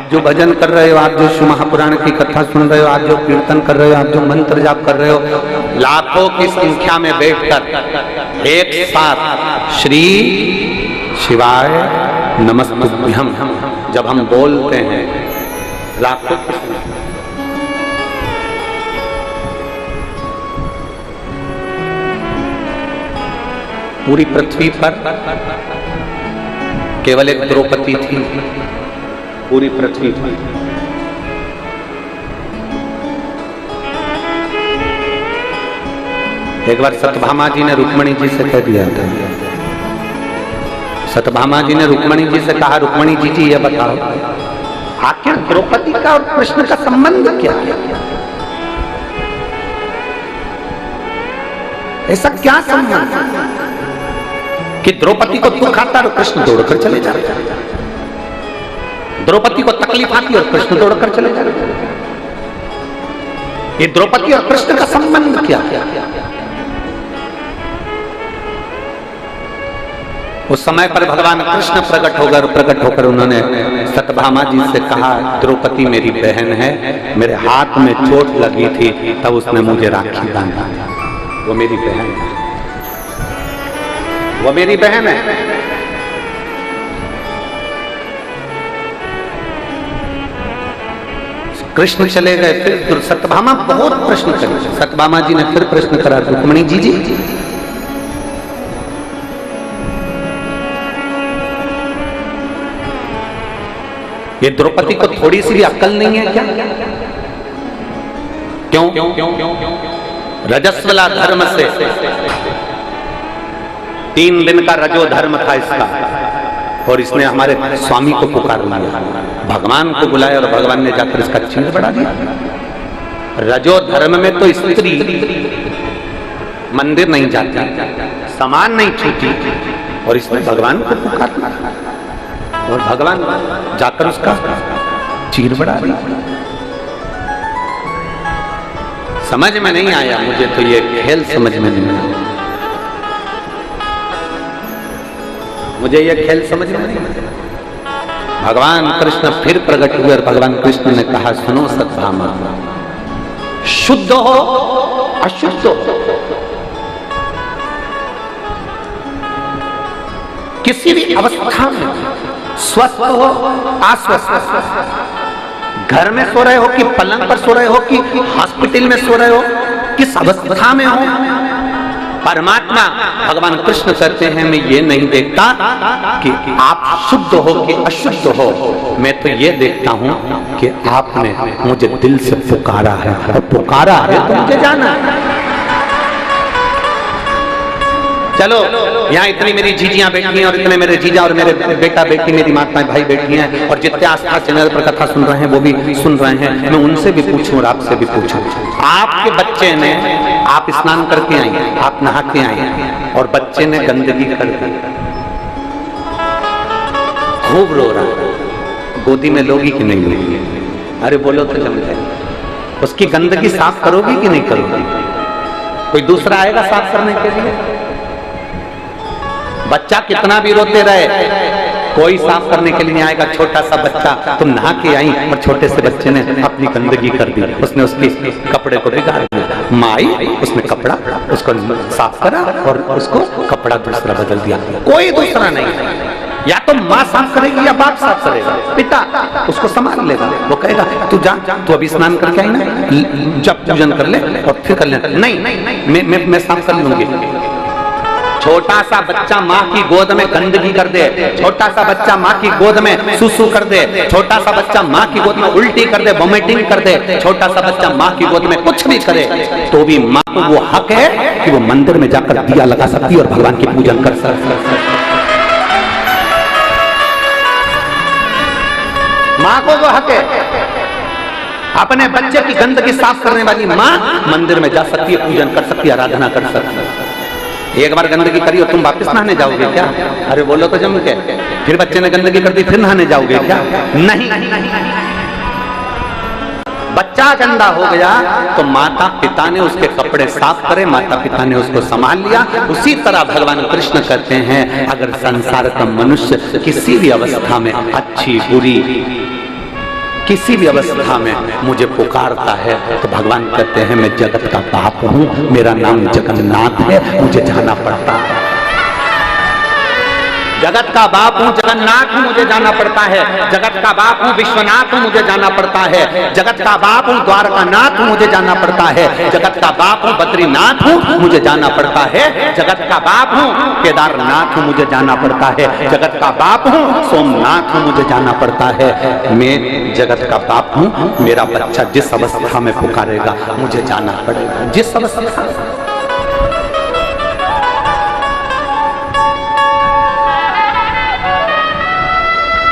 आप जो भजन कर रहे हो, आप जो शिव महापुराण की कथा सुन रहे हो, आप जो कीर्तन कर रहे हो, आप जो मंत्र जाप कर रहे हो, लाखों की संख्या में बैठकर एक साथ श्री शिवाय नमस्तुभ्यम जब हम बोलते हैं, लाखों की संख्या, पूरी पृथ्वी पर केवल एक द्रौपदी थी, पूरी पृथ्वी पर। एक बार सत्यभामा जी ने रुक्मणी जी से कह दिया था, सत्यभामा जी ने रुक्मणी जी से कहा, रुक्मणी जी ये बताओ आखिर द्रौपदी का और कृष्ण का संबंध क्या है? ऐसा क्या संबंध कि द्रौपदी को दुख आता और कृष्ण दौड़कर चले जाते, द्रौपदी को तकलीफ आती और कृष्ण दौड़कर चले जाते? ये द्रौपदी और कृष्ण का संबंध क्या है? उस समय पर भगवान कृष्ण प्रकट होकर उन्होंने सत्यभामा जी से कहा, द्रौपदी मेरी बहन है, मेरे हाथ में चोट लगी थी तब उसने मुझे राखी बांधा, वो मेरी बहन है, वो मेरी बहन है। कृष्ण चले गए, फिर सत्यभामा बहुत प्रश्न करे, सत्यभामा जी ने फिर प्रश्न करा, रुक्मणी जी ये द्रौपदी को थोड़ी सी भी अक्ल नहीं है क्या? क्यों? रजस्वला धर्म से 3 दिन का रजो धर्म था इसका, और इसने हमारे स्वामी को पुकार लिया, भगवान को बुलाया और भगवान ने जाकर इसका चीर बढ़ा दिया। रजो धर्म में तो स्त्री मंदिर नहीं जाती, सामान नहीं छूती, और इसने भगवान को पुकार लिया और भगवान जाकर उसका चीर बढ़ा दिया। समझ में नहीं आया मुझे तो, ये खेल समझ में नहीं आया मुझे, ये खेल समझ में नहीं आया। भगवान कृष्ण फिर प्रकट हुए और भगवान कृष्ण ने कहा, सुनो सत्यभामा, शुद्ध हो अशुद्ध हो, किसी भी अवस्था में, स्वस्थ हो अस्वस्थ, घर में सो रहे हो कि पलंग पर सो रहे हो कि हॉस्पिटल में सो रहे हो, किस अवस्था में हो, परमात्मा भगवान कृष्ण कहते हैं, मैं ये नहीं देखता कि आप शुद्ध हो कि अशुद्ध हो, मैं तो ये देखता हूं कि आपने मुझे दिल से पुकारा है, और पुकारा है तो मुझे जाना है। चलो यहाँ इतनी मेरी जीजियां बैठी हैं और इतने मेरे जीजा और मेरे बेटा बेटी, मेरी माताएं भाई बैठी हैं, और जितने आस्था चैनल पर कथा सुन रहे हैं वो भी सुन रहे हैं, मैं उनसे भी पूछूं और आपसे भी पूछूं, आपके बच्चे ने, आप स्नान करके आई, आप नहा के आई और बच्चे ने गंदगी कर दी, खूब रो रहा, गोदी में लोगी कि नहीं लोगी? अरे बोलो तो जम जाए, उसकी गंदगी साफ करोगी कि नहीं करोगी? कोई दूसरा आएगा साफ करने के लिए? बच्चा कितना भी रोते रहे, कोई साफ करने के लिए नहीं आएगा। छोटा सा बच्चा, तुम नहा के आई और छोटे से बच्चे ने अपनी गंदगी कर दी, उसने उसके कपड़े को बिगाड़ दिया, माई उसने कपड़ा उसको साफ करा और उसको कपड़ा दूसरा बदल दिया, कोई दूसरा नहीं। या तो माँ साफ करेगी या बाप साफ करेगा, पिता उसको संभाल लेगा, वो कहेगा तू जा, तू अभी स्नान करके आई ना, जब पूजन कर ले और फिर कर ले, नहीं मैं साफ कर लूंगी। छोटा सा बच्चा माँ की गोद में गंदगी कर दे, छोटा सा बच्चा माँ की गोद में सुसु कर दे, छोटा सा बच्चा माँ की गोद में उल्टी कर दे, वोमिटिंग कर दे, छोटा सा बच्चा माँ की गोद में कुछ भी करे, तो भी माँ को वो हक है कि वो मंदिर में जाकर दिया लगा सकती है और भगवान की पूजन कर सकती है। माँ को वो हक है, अपने बच्चे की गंदगी साफ करने वाली माँ मंदिर में जा सकती है, पूजन कर सकती है, आराधना कर सकती है। एक बार गंदगी करी और तुम वापस नहाने जाओगे क्या? अरे बोलो तो जम के, फिर बच्चे ने गंदगी कर दी फिर नहाने जाओगे क्या? नहीं। बच्चा गंदा हो गया तो माता पिता ने उसके कपड़े साफ करे, माता पिता ने उसको संभाल लिया। उसी तरह भगवान कृष्ण कहते हैं, अगर संसार का मनुष्य किसी भी अवस्था में अच्छी बुरी किसी भी अवस्था में मुझे पुकारता है तो भगवान कहते हैं मैं जगत का बाप हूं, मेरा नाम जगन्नाथ है, मुझे जाना पड़ता है। जगत का बाप हूं, जगन्नाथ हूं, मुझे जाना पड़ता है। जगत का बाप हूं, विश्वनाथ हूं, मुझे जाना पड़ता है। जगत का बाप हूं, द्वारकानाथ हूं, मुझे जाना पड़ता है। जगत का बाप हूं, बद्रीनाथ हूं, मुझे जाना पड़ता है। जगत का बाप हूं, केदारनाथ हूं, मुझे जाना पड़ता है। जगत का बाप हूं, सोमनाथ हूं, मुझे जाना पड़ता है। मैं जगत का बाप हूं, मेरा बच्चा जिस अवस्था में पुकारेगा मुझे जाना पड़ेगा, जिस अवस्था।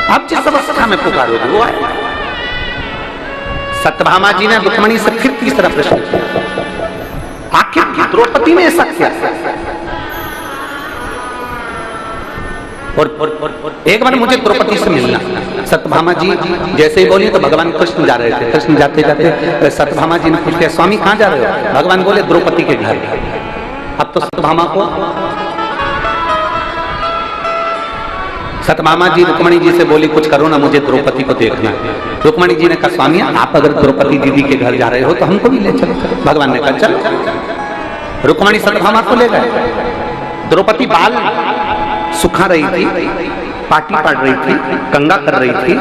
आप जिस अवस्था में पुकारोगे वो आएगा। सत्यभामा जी ने रुक्मणी से फिर तीसरा प्रश्न किया, आखिर द्रौपदी में ऐसा क्या? और एक बार मुझे द्रौपदी से मिलना। सत्यभामा जी जैसे ही बोली तो भगवान कृष्ण जा रहे थे। कृष्ण जाते जाते सत्यभामा जी ने पूछ लिया, स्वामी कहां जा रहे हो? भगवान बोले द्रौपदी के घर। अब तो सत्यभामा को सत्यभामा जी रुक्मणी जी से बोली कुछ करो ना, मुझे द्रौपदी को देखना है। रुक्मणी जी ने कहा स्वामी आप अगर द्रौपदी दीदी के घर जा रहे हो तो हमको भी ले चलो। भगवान ने कहा चल। रुक्मणी सत्यभामा को ले गए। द्रौपदी बाल सुखा रही थी, पाटी पाड़ रही थी, कंगा कर रही थी,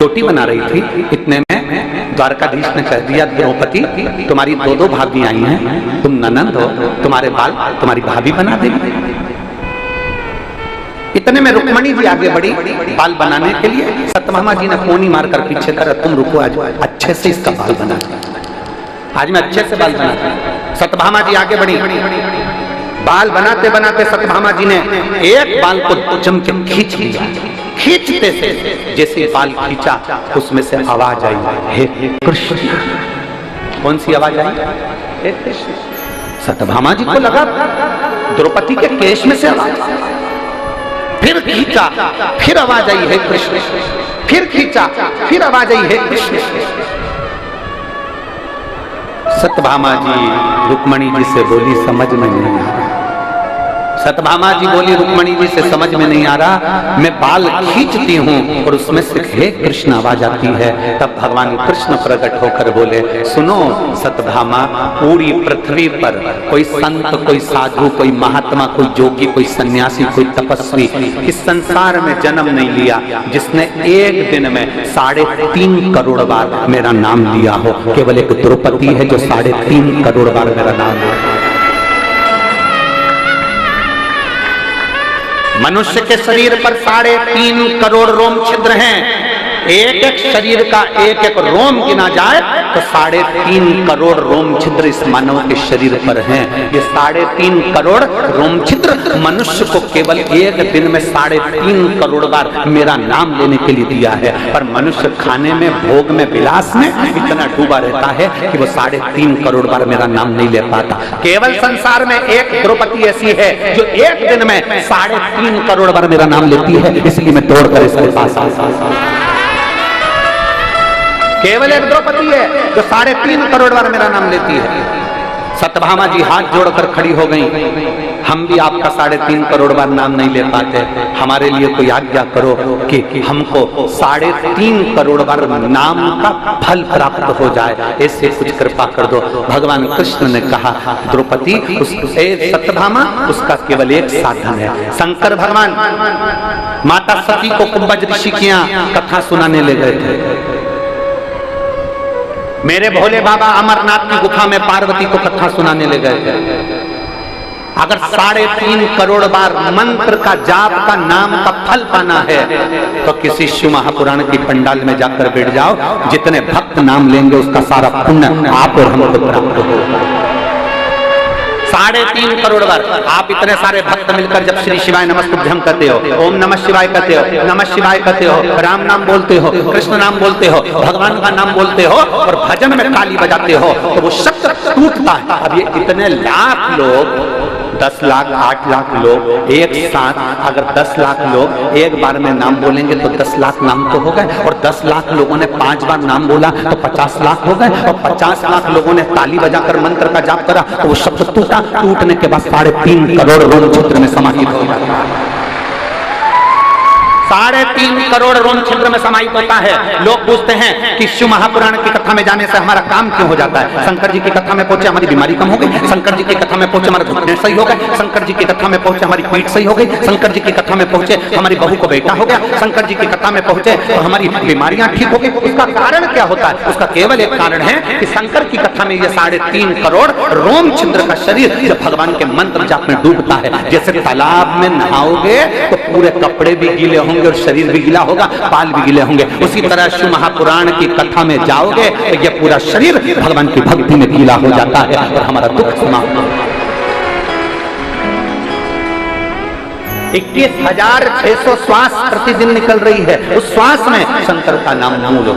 रोटी बना रही थी। इतने में द्वारकाधीश ने कह दिया द्रौपदी तुम्हारी दो भाभी आई हैं, तुम ननंद हो, तुम्हारे बाल तुम्हारी भाभी बना देगी। इतने में रुक्मणी जी आगे बढ़ी बाल बनाने के लिए। सत्यभामा जी ने फोन ही मारकर पीछे करा, तुम रुको, आज अच्छे से इसका बाल बना, आज मैं अच्छे से बाल बना। सत्यभामा जी आगे बढ़ी, बाल बनाते बनाते सत्यभामा जी ने एक बाल को जम के खींच लिया। खींचते से जैसे बाल खींचा उसमें से आवाज आई, हे कृष्ण। कौन सी आवाज आई? हे कृष्ण। सत्यभामा जी को लगा द्रौपदी के केश में से आवाज। फिर खींचा, फिर आवाज आई है कृष्ण। फिर खींचा, फिर आवाज आई है कृष्ण। सत्यभामा जी रुक्मणी जी से बोली समझ में नहीं आ रहा। सत्यभामा जी बोली रुक्मणी जी से समझ में नहीं आ रहा, मैं बाल खींचती हूँ और उसमें से हे कृष्ण आवाज आती है। तब भगवान कृष्ण प्रकट होकर बोले सुनो सत्यभामा, पूरी पृथ्वी पर कोई संत, कोई साधु, कोई महात्मा, कोई जोगी, कोई सन्यासी, कोई तपस्वी इस संसार में जन्म नहीं लिया जिसने एक दिन में 3.5 करोड़ बार मेरा नाम लिया हो। केवल एक द्रौपदी है जो 3.5 करोड़ बार मेरा नाम लिया। मनुष्य के शरीर पर 3.5 करोड़ रोम छिद्र हैं। एक एक शरीर का एक एक रोम गिना जाए तो 3.5 करोड़ रोम छिद्र इस मानव के शरीर पर हैं। ये 3.5 करोड़ रोम छिद्र मनुष्य को केवल एक दिन में 3.5 करोड़ बार मेरा नाम लेने के लिए दिया है। पर मनुष्य खाने में, भोग में, विलास में इतना डूबा रहता है कि वो 3.5 करोड़ बार मेरा नाम नहीं ले पाता। केवल संसार में एक द्रौपदी ऐसी है जो एक दिन में 3.5 करोड़ बार मेरा नाम लेती है, इसलिए मैं दौड़कर इसके पास आ। केवल एक द्रौपदी है जो 3.5 करोड़ बार मेरा नाम लेती है। सत्यभामा जी हाथ जोड़कर खड़ी हो गई, हम भी आपका 3.5 करोड़ बार नाम नहीं ले पाते, हमारे लिए कोई आज्ञा करो कि हमको 3.5 करोड़ बार नाम का फल प्राप्त हो जाए, ऐसे कुछ कृपा कर दो। भगवान कृष्ण ने कहा द्रौपदी सत्यभामा उसका केवल एक साधन है। शंकर भगवान माता सती को कुंभज ऋषि की कथा सुनाने ले गए थे। मेरे भोले बाबा अमरनाथ की गुफा में पार्वती को कथा सुनाने ले गए थे। अगर 3.5 करोड़ बार मंत्र का, जाप का, नाम का फल पाना है तो किसी शिव महापुराण की पंडाल में जाकर बैठ जाओ, जितने भक्त नाम लेंगे उसका सारा पुण्य आप और हमको प्राप्त होगा। 3.5 करोड़ बार आप इतने सारे भक्त मिलकर जब श्री शिवाय नमस्तुभ्यं कहते हो, ओम नमः शिवाय कहते हो, नमः शिवाय कहते हो, राम नाम बोलते हो, कृष्ण नाम बोलते हो, भगवान का नाम बोलते हो और भजन में ताली बजाते हो तो वो शब्द टूटता है। अब ये इतने लाख लोग, 10 लाख 8 लाख लोग एक साथ, अगर 10 लाख लोग एक बार में नाम बोलेंगे तो 10 लाख नाम तो हो गए, और 10 लाख लोगों ने 5 बार नाम बोला तो 50 लाख हो गए, और 50 लाख लोगों ने ताली बजाकर मंत्र का जाप करा तो वो शब्द टूटा। टूटने के बाद 3.5 करोड़ रोम छिद्र में समाहित हो गया। 3.5 करोड़ रोम छिद्र में समाहित होता है। लोग पूछते हैं कि शिव महापुराण की कथा में जाने से हमारा काम क्यों हो जाता है? शंकर जी की कथा में पहुंचे हमारी बीमारी कम हो गई, शंकर जी की कथा में पहुंचे हमारे घुटने सही हो गए, शंकर जी की कथा में पहुंचे हमारी पीठ सही हो गई, शंकर जी की कथा में पहुंचे हमारी बहू को बेटा हो गया, शंकर जी की कथा में पहुंचे तो हमारी बीमारियां ठीक हो गई। उसका कारण क्या होता है? उसका केवल एक कारण है कि शंकर की कथा में ये 3.5 करोड़ रोम छिद्र का शरीर जब भगवान के मंत्र जाप में डूबता है, जैसे तालाब में नहाओगे तो पूरे कपड़े भी गीले होंगे और शरीर भी गीला होगा, बाल भी गीले होंगे, उसी तरह शिव महापुराण की कथा में जाओगे तो ये पूरा शरीर भगवान की भक्ति में गीला हो जाता है और हमारा दुख समाप्त हो जाता है। 21,600 श्वास प्रतिदिन निकल रही है, उस श्वास में शंकर का नाम मूल हो।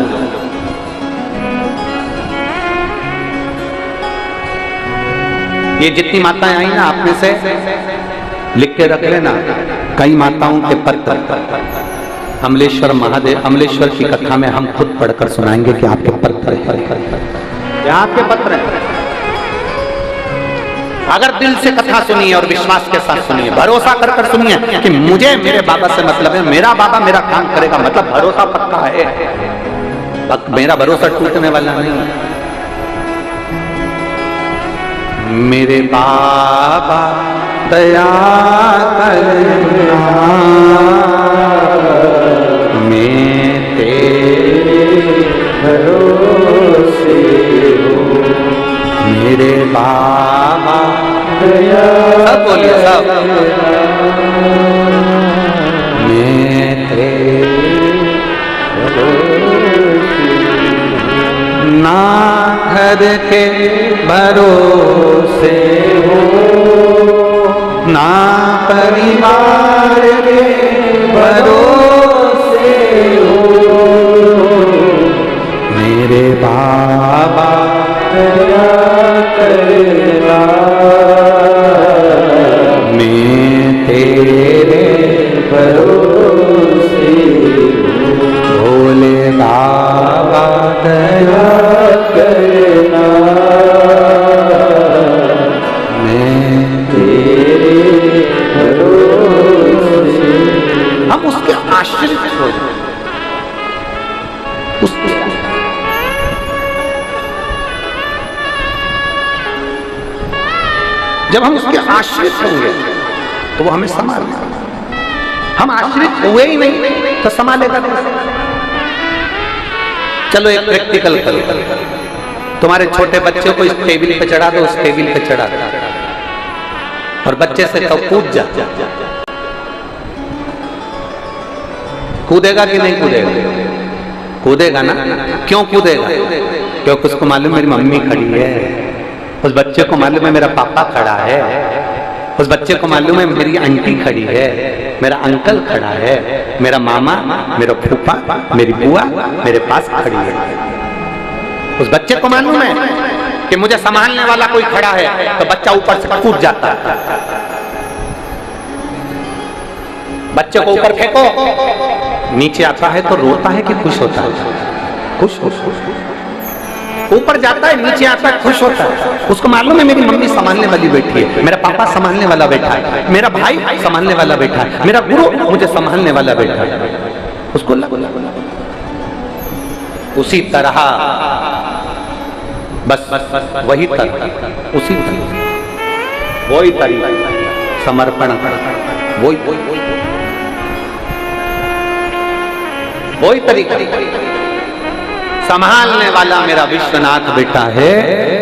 ये जितनी माताएं आई ना, आप में से लिख के रख लेना, कई माताओं के पत्र अमलेश्वर महादेव, अमलेश्वर की कथा में हम खुद पढ़कर सुनाएंगे कि आपके पत्र आपके पत्र हैं। अगर दिल से कथा सुनिए और विश्वास के साथ सुनिए, भरोसा कर कर सुनिए कि मुझे मेरे बाबा से मतलब है, मेरा बाबा मेरा काम करेगा, मतलब भरोसा पक्का है, मेरा भरोसा टूटने वाला नहीं है। मेरे बाबा दया करना, मैं तेरे भरोसे हूँ, मेरे बाबा दया, सब बोलिए सब, मैं तेरे ना घर के भरोसे हो, ना परिवार के भरोसे हो, मेरे बाबा दया करना, मैं तेरे भरोसे हूँ, भोले बाबा दया करना, मैं तेरे भरोसे। हम उसके आश्रित हो जाए, जब हम उसके आश्रित होंगे तो वो हमें संभालेगा। हम आश्रित हुए ही नहीं तो संभालेगा नहीं। चलो एक प्रैक्टिकल करो, तुम्हारे छोटे बच्चे को इस टेबल पे चढ़ा दो, उस टेबल पे चढ़ा दो और बच्चे से तो कूद जा, कूदेगा कि नहीं कूदेगा? कूदेगा ना। क्यों कूदेगा? क्योंकि उसको मालूम मेरी मम्मी खड़ी है, उस बच्चे को मालूम है मेरा पापा खड़ा है, उस बच्चे को मालूम है मेरी आंटी खड़ी है, मेरा अंकल खड़ा है, मेरा मामा, मेरा फूफा, मेरी बुआ मेरे पास खड़ी है। उस बच्चे को मालूम है कि मुझे संभालने वाला कोई खड़ा है, तो बच्चा ऊपर से कूद जाता है। बच्चे को ऊपर फेंको, नीचे आता है तो रोता है कि खुश होता है? खुश ऊपर जाता है, नीचे आता है, खुश होता है। उसको मालूम है मेरी मम्मी संभालने वाली बैठी है, मेरा पापा संभालने वाला बैठा है, मेरा भाई संभालने वाला बैठा है, मेरा गुरु मुझे संभालने वाला बैठा है। उसको उसी तरह बस वही तरह, उसी तरह वही तरीका समर्पण, वही तरीका। संभालने वाला मेरा विश्वनाथ बैठा है,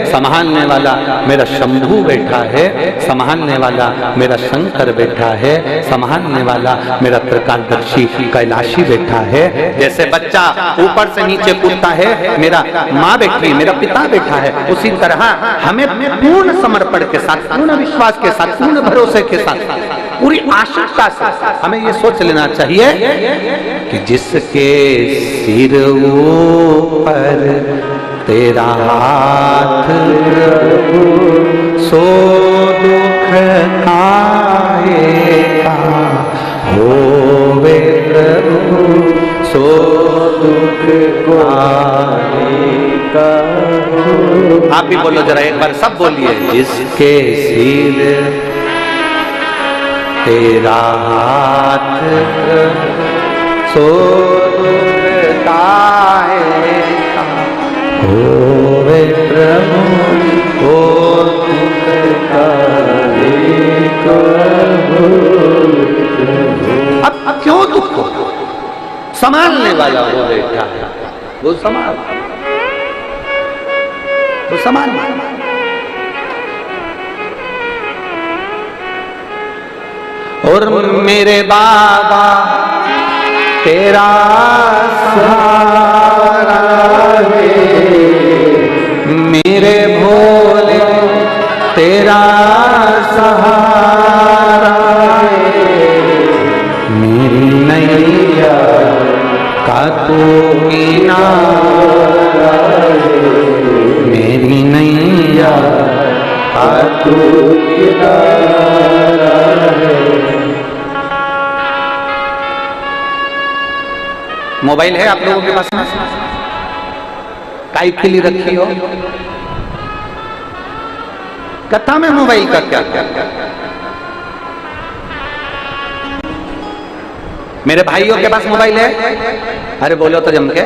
संभालने वाला मेरा शंभू बैठा है, संभालने वाला मेरा शंकर बैठा है, संभालने वाला मेरा त्रिकालदर्शी कैलाशी बैठा है। जैसे बच्चा ऊपर से नीचे कूदता है, मेरा माँ बैठी, मेरा पिता बैठा है, उसी तरह हमें पूर्ण समर्पण के साथ, पूर्ण विश्वास के साथ, पूर्ण भरोसे के साथ, पूरी आशंका से हमें ये सोच लेना चाहिए कि जिसके सिर ऊपर तेरा हाथ प्रभु, सो दुख आएगा, होवे प्रभु सो दुख आएगा। आप भी बोलो जरा एक बार, सब बोलिए। जिसके सिर तेरा हाथ सो ताहे होवे प्रभु ओ अब क्यों दुख को संभालने वाला वो बैठा है, वो संभाल, वो संभाल। और मेरे बाबा तेरा सहारा है, मेरे भोले तेरा सहारा है, मेरी नैया का तू किनारा है, मेरी नैया का तू किनारा है। मोबाइल है आप लोगों के पास में? काई के लिए रखी हो? कथा में मोबाइल का क्या क्या? मेरे भाइयों के पास मोबाइल है? अरे बोलो तो जम के।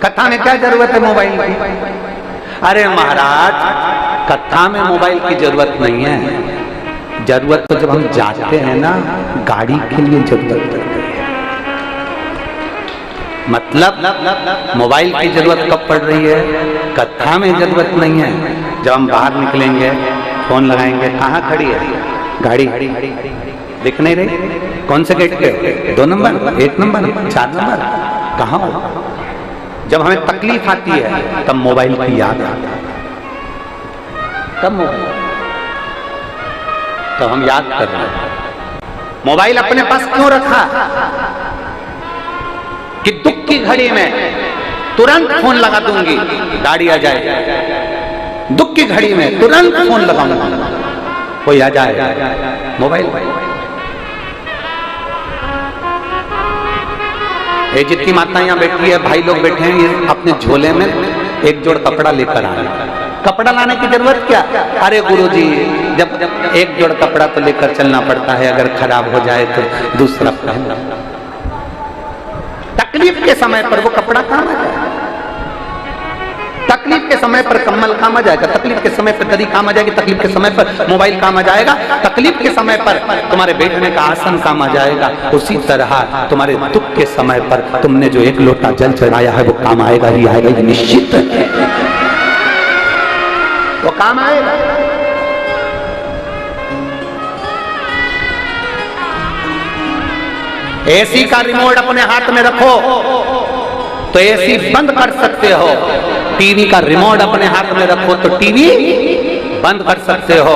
कथा में क्या जरूरत है मोबाइल की? अरे महाराज, कथा में मोबाइल की जरूरत नहीं है। जरूरत तो जब हम जाते हैं ना, गाड़ी के लिए जरूरत पड़ती है। मतलब मोबाइल की जरूरत कब पड़ रही है? कथा में जरूरत नहीं है। जब हम बाहर निकलेंगे, फोन लगाएंगे, कहाँ खड़ी है गाड़ी? दिख नहीं रही? कौन से गेट पे? 2 नंबर, 1 नंबर, 4 नंबर, कहाँ हो? जब हमें तकलीफ आती है तब मोबाइल की याद आता है। तब मोबाइल, तो हम याद कर रहे हैं। मोबाइल अपने पास क्यों रखा? कि दुख की घड़ी में तुरंत फोन लगा दूंगी, गाड़ी आ जाए। दुख की घड़ी में तुरंत फोन लगाऊंगा, कोई आ जाए। मोबाइल ये जितनी माताएं यहाँ बैठी है, भाई लोग बैठे हैं, ये अपने झोले में एक जोड़ कपड़ा लेकर आए। कपड़ा लाने की जरूरत क्या? अरे गुरुजी, जब एक जोड़ कपड़ा तो लेकर चलना पड़ता है, अगर खराब हो जाए तो दूसरा पहनना। तकलीफ के समय पर वो कपड़ा काम आ जाएगा, तकलीफ के समय पर कम्बल काम आ जाएगा, तकलीफ के समय पर दरी काम आ जाएगी, तकलीफ के समय पर मोबाइल काम आ जाएगा, तकलीफ के समय पर तुम्हारे बैठने का आसन काम आ जाएगा। उसी तरह तुम्हारे दुख के समय पर तुमने जो 1 लोटा जल चढ़ाया है वो काम आएगा ही आएगा, ये निश्चित है। वो काम आएगा। एसी का रिमोट अपने हाथ में रखो तो एसी बंद कर सकते हो, टीवी का रिमोट अपने हाथ में रखो तो टीवी बंद कर सकते हो,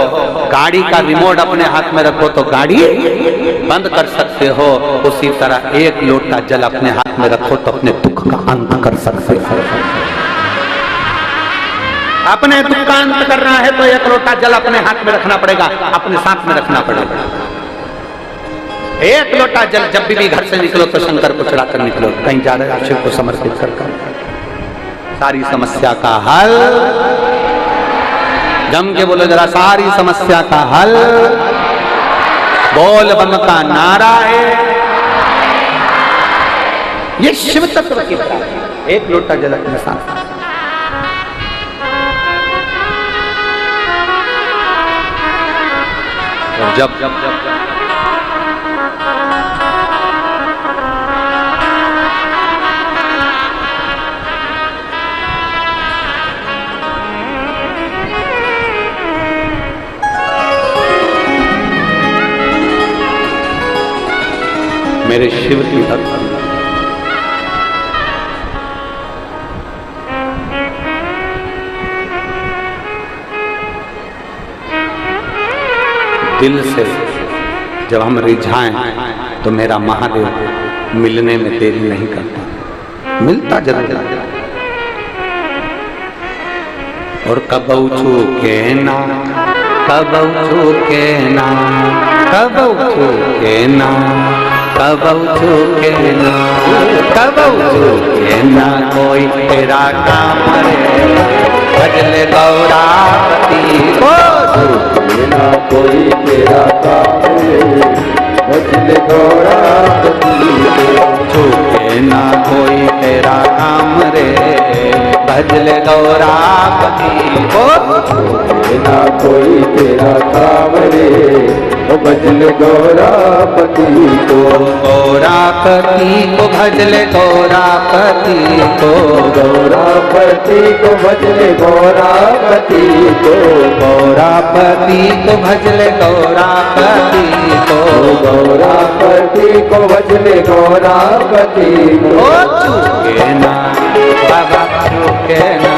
गाड़ी का रिमोट अपने हाथ में रखो तो गाड़ी बंद कर सकते हो। उसी तरह 1 लोटा जल अपने हाथ में रखो तो अपने दुख का अंत कर सकते हो। अपने दुख का अंत करना है तो 1 लोटा जल अपने हाथ में रखना पड़ेगा, अपने साथ में रखना पड़ेगा। 1 लोटा जल जब भी घर से निकलो तो शंकर को चढ़ाकर निकलो, कहीं जा रहे शिव को समर्पित कर सारी समस्या का हल। जम के बोलो जरा, सारी समस्या का हल बोल बम का नारा है। ये शिव तत्व की बात है। 1 लोटा जल अपने साथ। जब जब जब मेरे शिव की भक्त, दिल से जब हम रिझाएं तो मेरा महादेव मिलने में देरी नहीं करता, मिलता जरूर है। और कबऊ छूके ना, कबऊ छूके ना, कबऊ छूके ना, कबऊ छूके ना, कबऊ छूके ना कोई तेरा काम रे, भजले गौरापति को छूके ना कोई तेरा काम रे, भजले गौरापति को। चूके ना कोई तेरा काम रे, भजले गौरापति को। ना कोई तेरा काम रे, भजले गौरापति को। गौरापति को भजले गौरापति को। गौरापति को भजले गौरापति को। गौरापति को भजले गौरापति को। गौरापति को भजले गौरापति को। चूके ना बाबा चूके ना,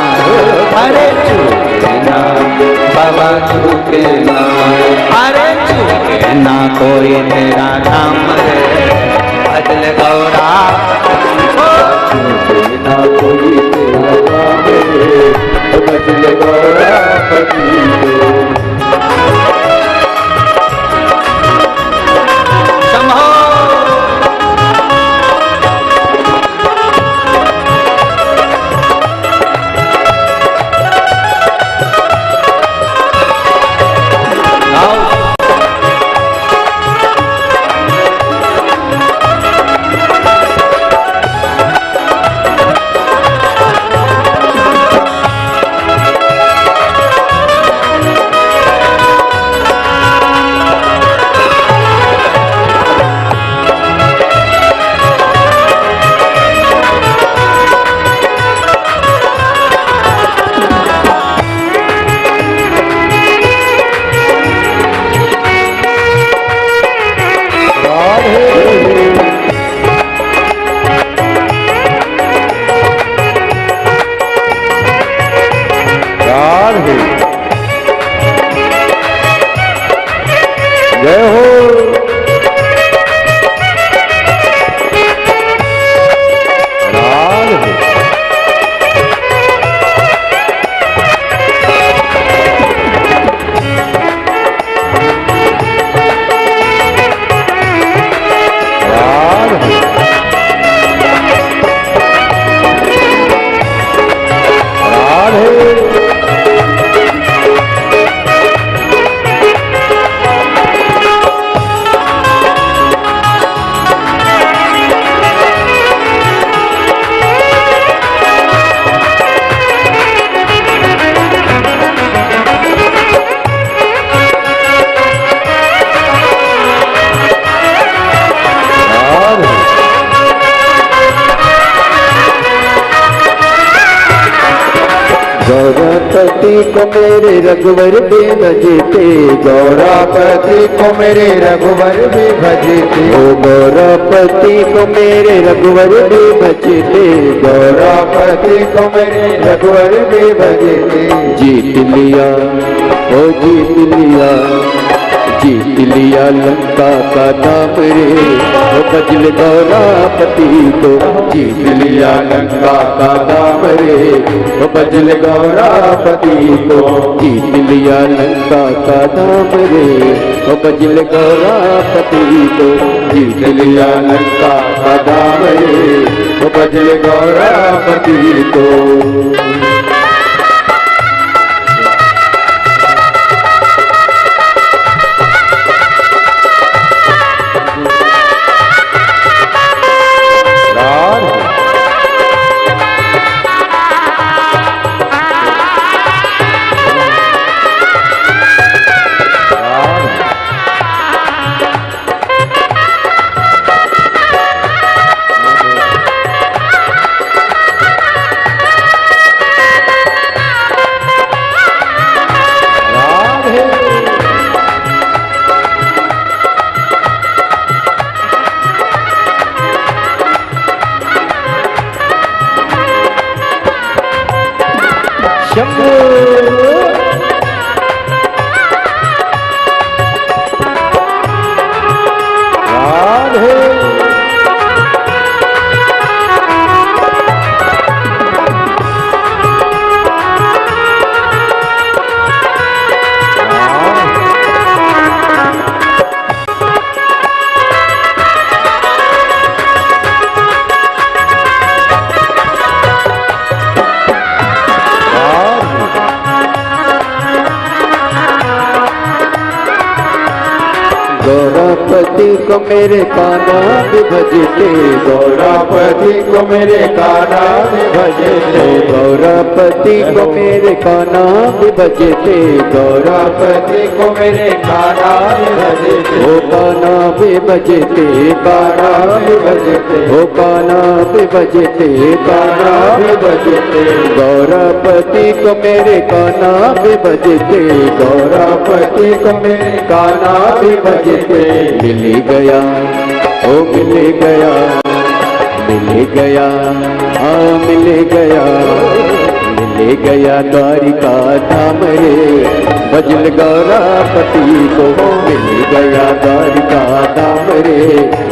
अरे चूके ना बाबा चूके ना, अरे चूके ना कोई तेरा नाम रे, भजले गौरापति को। चूके ना कोई तेरा नाम रे, भजले गौरापति को। जय हो। गौरापति को मेरे रघुवर भी भजते, गौरापति को मेरे रघुवर भी भजते। ओ गौरापति को मेरे रघुवर भी भजते, गौरापति को मेरे रघुवर भी भजते। जीत लिया, ओ जीत लिया, जीत लिया लंका का नाम रे, ओ भजले गौरापति को। जीत लिया लंका का नाम रे, ओ भजले गौरापति को। जीत लिया लंका का नाम रे, ओ भजले गौरापति को। जीत लिया लंका का नाम रे, ओ भजले गौरापति को। को मेरे कान्हा भी भजते, गौरापति को मेरे कान्हा भी भजते, गौरापति को मेरे कान्हा भी भजते, गौरापति को मेरे कान्हा भी भजते, ओ कान्हा भी भजते, कान्हा भी भजते, ओ कान्हा भी भजते, कान्हा भी भजते, गौरापति को मेरे कान्हा भी भजते, गौरापति को मेरे कान्हा भी भजते। मिल गया, ओ मिल गया, मिल गया, हाँ मिल गया, मिल गया द्वारिका धाम रे, भजल गौरापति को मिल गया द्वारिका धाम रे,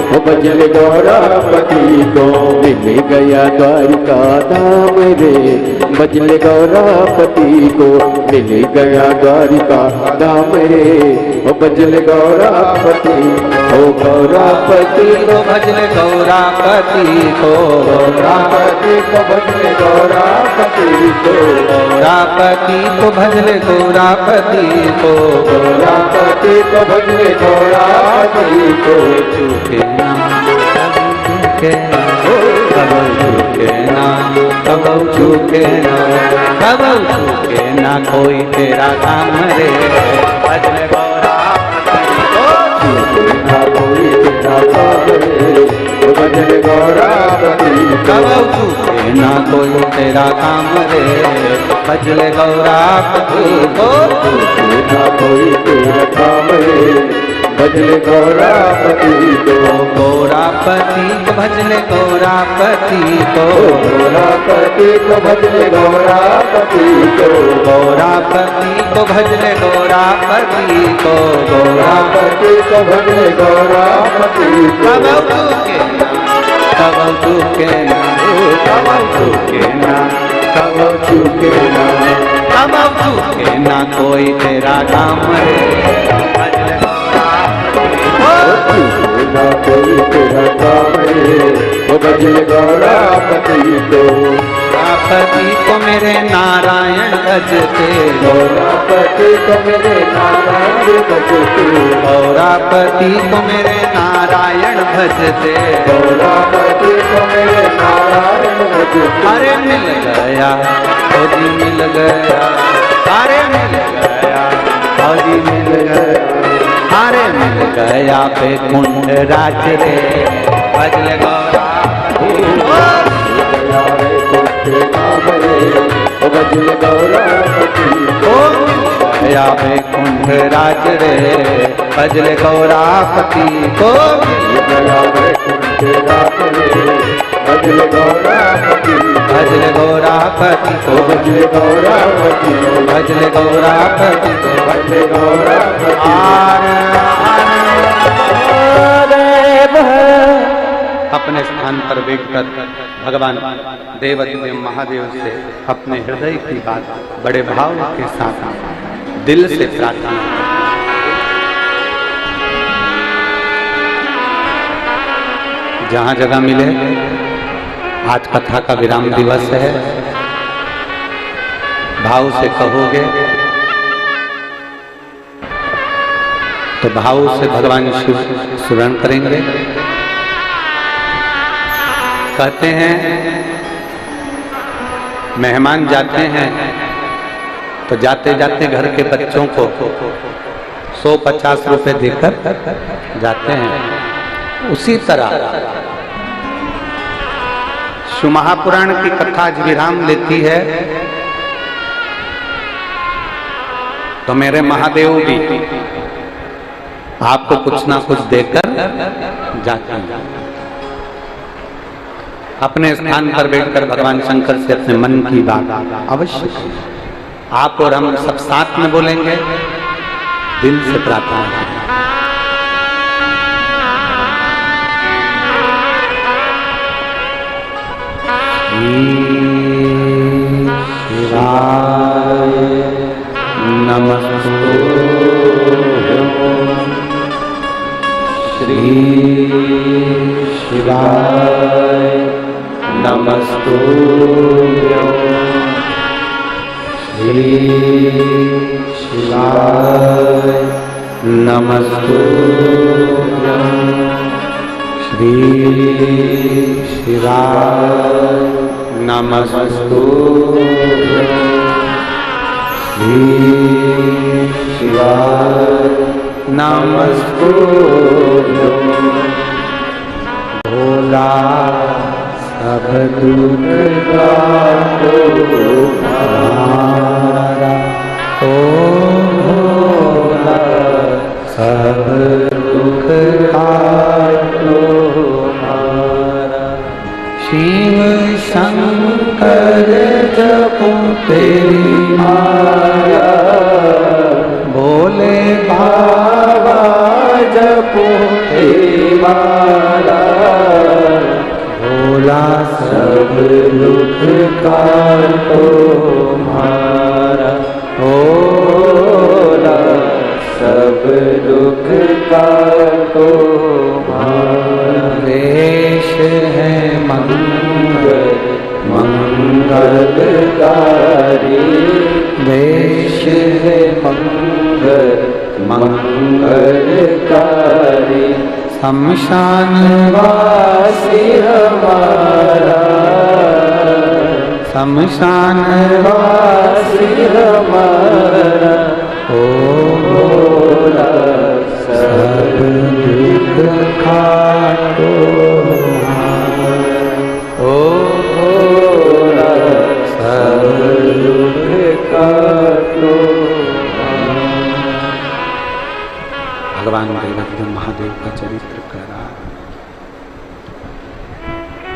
ओ भजल गौरापति को मिल गया द्वारिका धाम रे, भजल गौरापति को मिल गया द्वारिका धाम रे, ओ भजल गौरापति, ओ गौरापति को भजल गौरापति को, गौरापति को भजल गौरापति को, गौरापति को भजल गौरापति को, गौरापति को भजल गौरापति को। चूके ना चूके ना चूके ना, कबू चूके ना, कबू चूके ना कोई तेरा काम रे, भजल गौरापति को, चूके ना कोई तेरा काम रे, भजल गौरापति को, कबू चूके ना कोई तेरा काम रे, भजल गौरापति को, चूके ना कोई तेरा काम रे, भजल गौरापति को, गौरापति को भजल गौरापति को, गौरापति को भजल गौरापति को, गौरापति को भजल गौरापति को, गौरापति को भजल गौरापति को। कबू चूके ना, कबू चूके ना, कबू चूके ना, कबू चूके ना कोई तेरा काम रे, भजल चूके ना कोई तेरा काम रे, ओ भजल गौरापति को, गौरापति को मेरे नारायण भजते, गौरापति को मेरे नारायण भजते, गौरापति को मेरे नारायण भजते, गौरापति को मेरे नारायण भजते। अरे मिल गया फौजी मिल गया, अरे मिल गया फौजी मिल गया, अरे मिल गया बैकुंठ राज रे, भजल गौरापति भजल गौरापति को, मिल गया बैकुंठ राज रे, भजल गौरापति को, भजल गौरापति, भजल गौरापति को, भजल गौरापति, भजल गौरापति को, भजल गौरापति। अपने स्थान पर बैठकर भगवान देवाधिदेव महादेव से अपने हृदय की बात बड़े भाव के साथ दिल से प्रार्थना करें। जहां जगह मिले, आज कथा का विराम दिवस है, भाव से कहोगे तो भाव से भगवान शिव स्मरण करेंगे। कहते हैं मेहमान जाते हैं तो जाते जाते घर के बच्चों को 150 रुपए देकर जाते हैं। उसी तरह शिव महापुराण की कथा आज विराम लेती है तो मेरे महादेव भी आपको कुछ ना कुछ देकर जाते हैं। अपने स्थान पर बैठकर भगवान शंकर से अपने मन की बात अवश्य आप और हम सब साथ में बोलेंगे, दिल से प्रार्थना करें। शिवाय नमस्तु श्री शिवाय नमस्तु श्री शिवाय नमस्तु श्री शिवाय नमस्तुभ्यं श्री शिवाय नमस्तुभ्यं भोला सब दुख काटो हमारा ओ भोला सब दुख काटो हमारा शिव शंकर जपो तेरी माया भोले बाबा जपो तेरी माला भोला सब दुख काटो हमारा भोला सब दुख काटो हमारा देश है मंगल मंगलकारी देश है मंगल मंगलकारी शमशान वासी हमारा शमशान वासी हमारा ओ भोला सब दुख काटो हमारा ओ भोला सब दुख काटो हमारा। भगवान देवदेव महादेव का चरित्र करा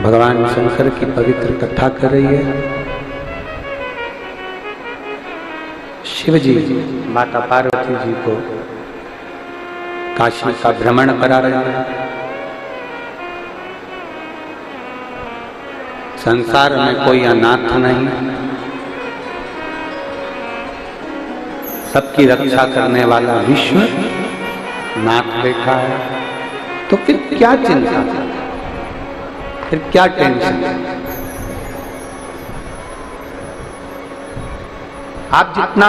भगवान शंकर की पवित्र कथा कर रही है। शिव जी माता पार्वती जी को काशी का भ्रमण करा रहे हैं। संसार में कोई अनाथ नहीं, सबकी रक्षा करने वाला विश्व नाथ बैठा है। तो फिर क्या चिंता, फिर क्या टेंशन? आप जितना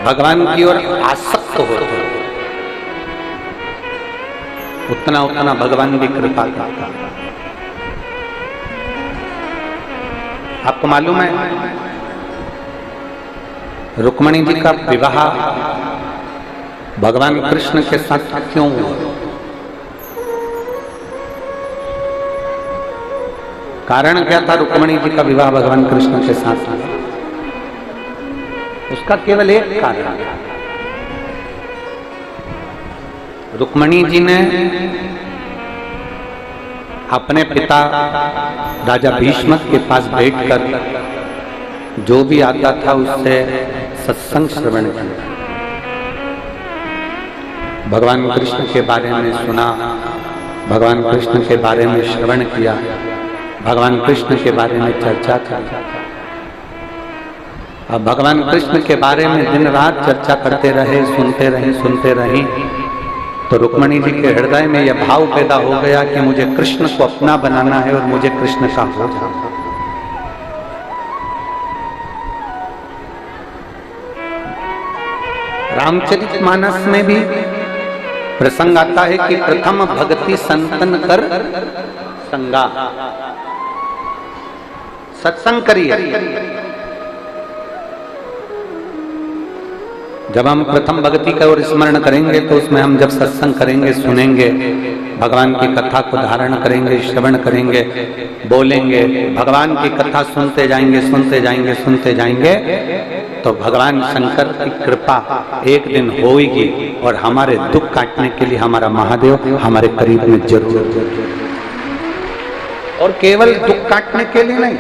भगवान की ओर आसक्त होते हो उतना उतना भगवान भी कृपा करता। आपको मालूम है रुक्मणी जी का विवाह भगवान कृष्ण के साथ क्यों हुआ? कारण क्या था रुक्मणी जी का विवाह भगवान कृष्ण के साथ? उसका केवल एक कारण है। रुक्मणी जी ने अपने पिता राजा भीष्म के पास बैठकर जो भी आता था उससे सत्संग श्रवण किया, भगवान कृष्ण के बारे में सुना, भगवान कृष्ण के बारे में श्रवण किया, भगवान कृष्ण के बारे में चर्चा की। अब भगवान कृष्ण के बारे में दिन रात चर्चा करते रहे, सुनते रहे, तो रुक्मणी जी के हृदय में यह भाव पैदा हो गया कि मुझे कृष्ण को अपना बनाना है और मुझे कृष्ण का हो जाना। रामचरितमानस में भी प्रसंग आता है कि प्रथम भक्ति संतन कर संगा, सत्संग करिए। जब हम प्रथम भक्ति का और स्मरण करेंगे तो उसमें हम जब सत्संग करेंगे, सुनेंगे, भगवान की कथा को धारण करेंगे, श्रवण करेंगे, बोलेंगे, भगवान की कथा सुनते जाएंगे तो भगवान शंकर की कृपा एक दिन होगी और हमारे दुख काटने के लिए हमारा महादेव हमारे करीब में जरूर। और केवल दुख काटने के लिए नहीं,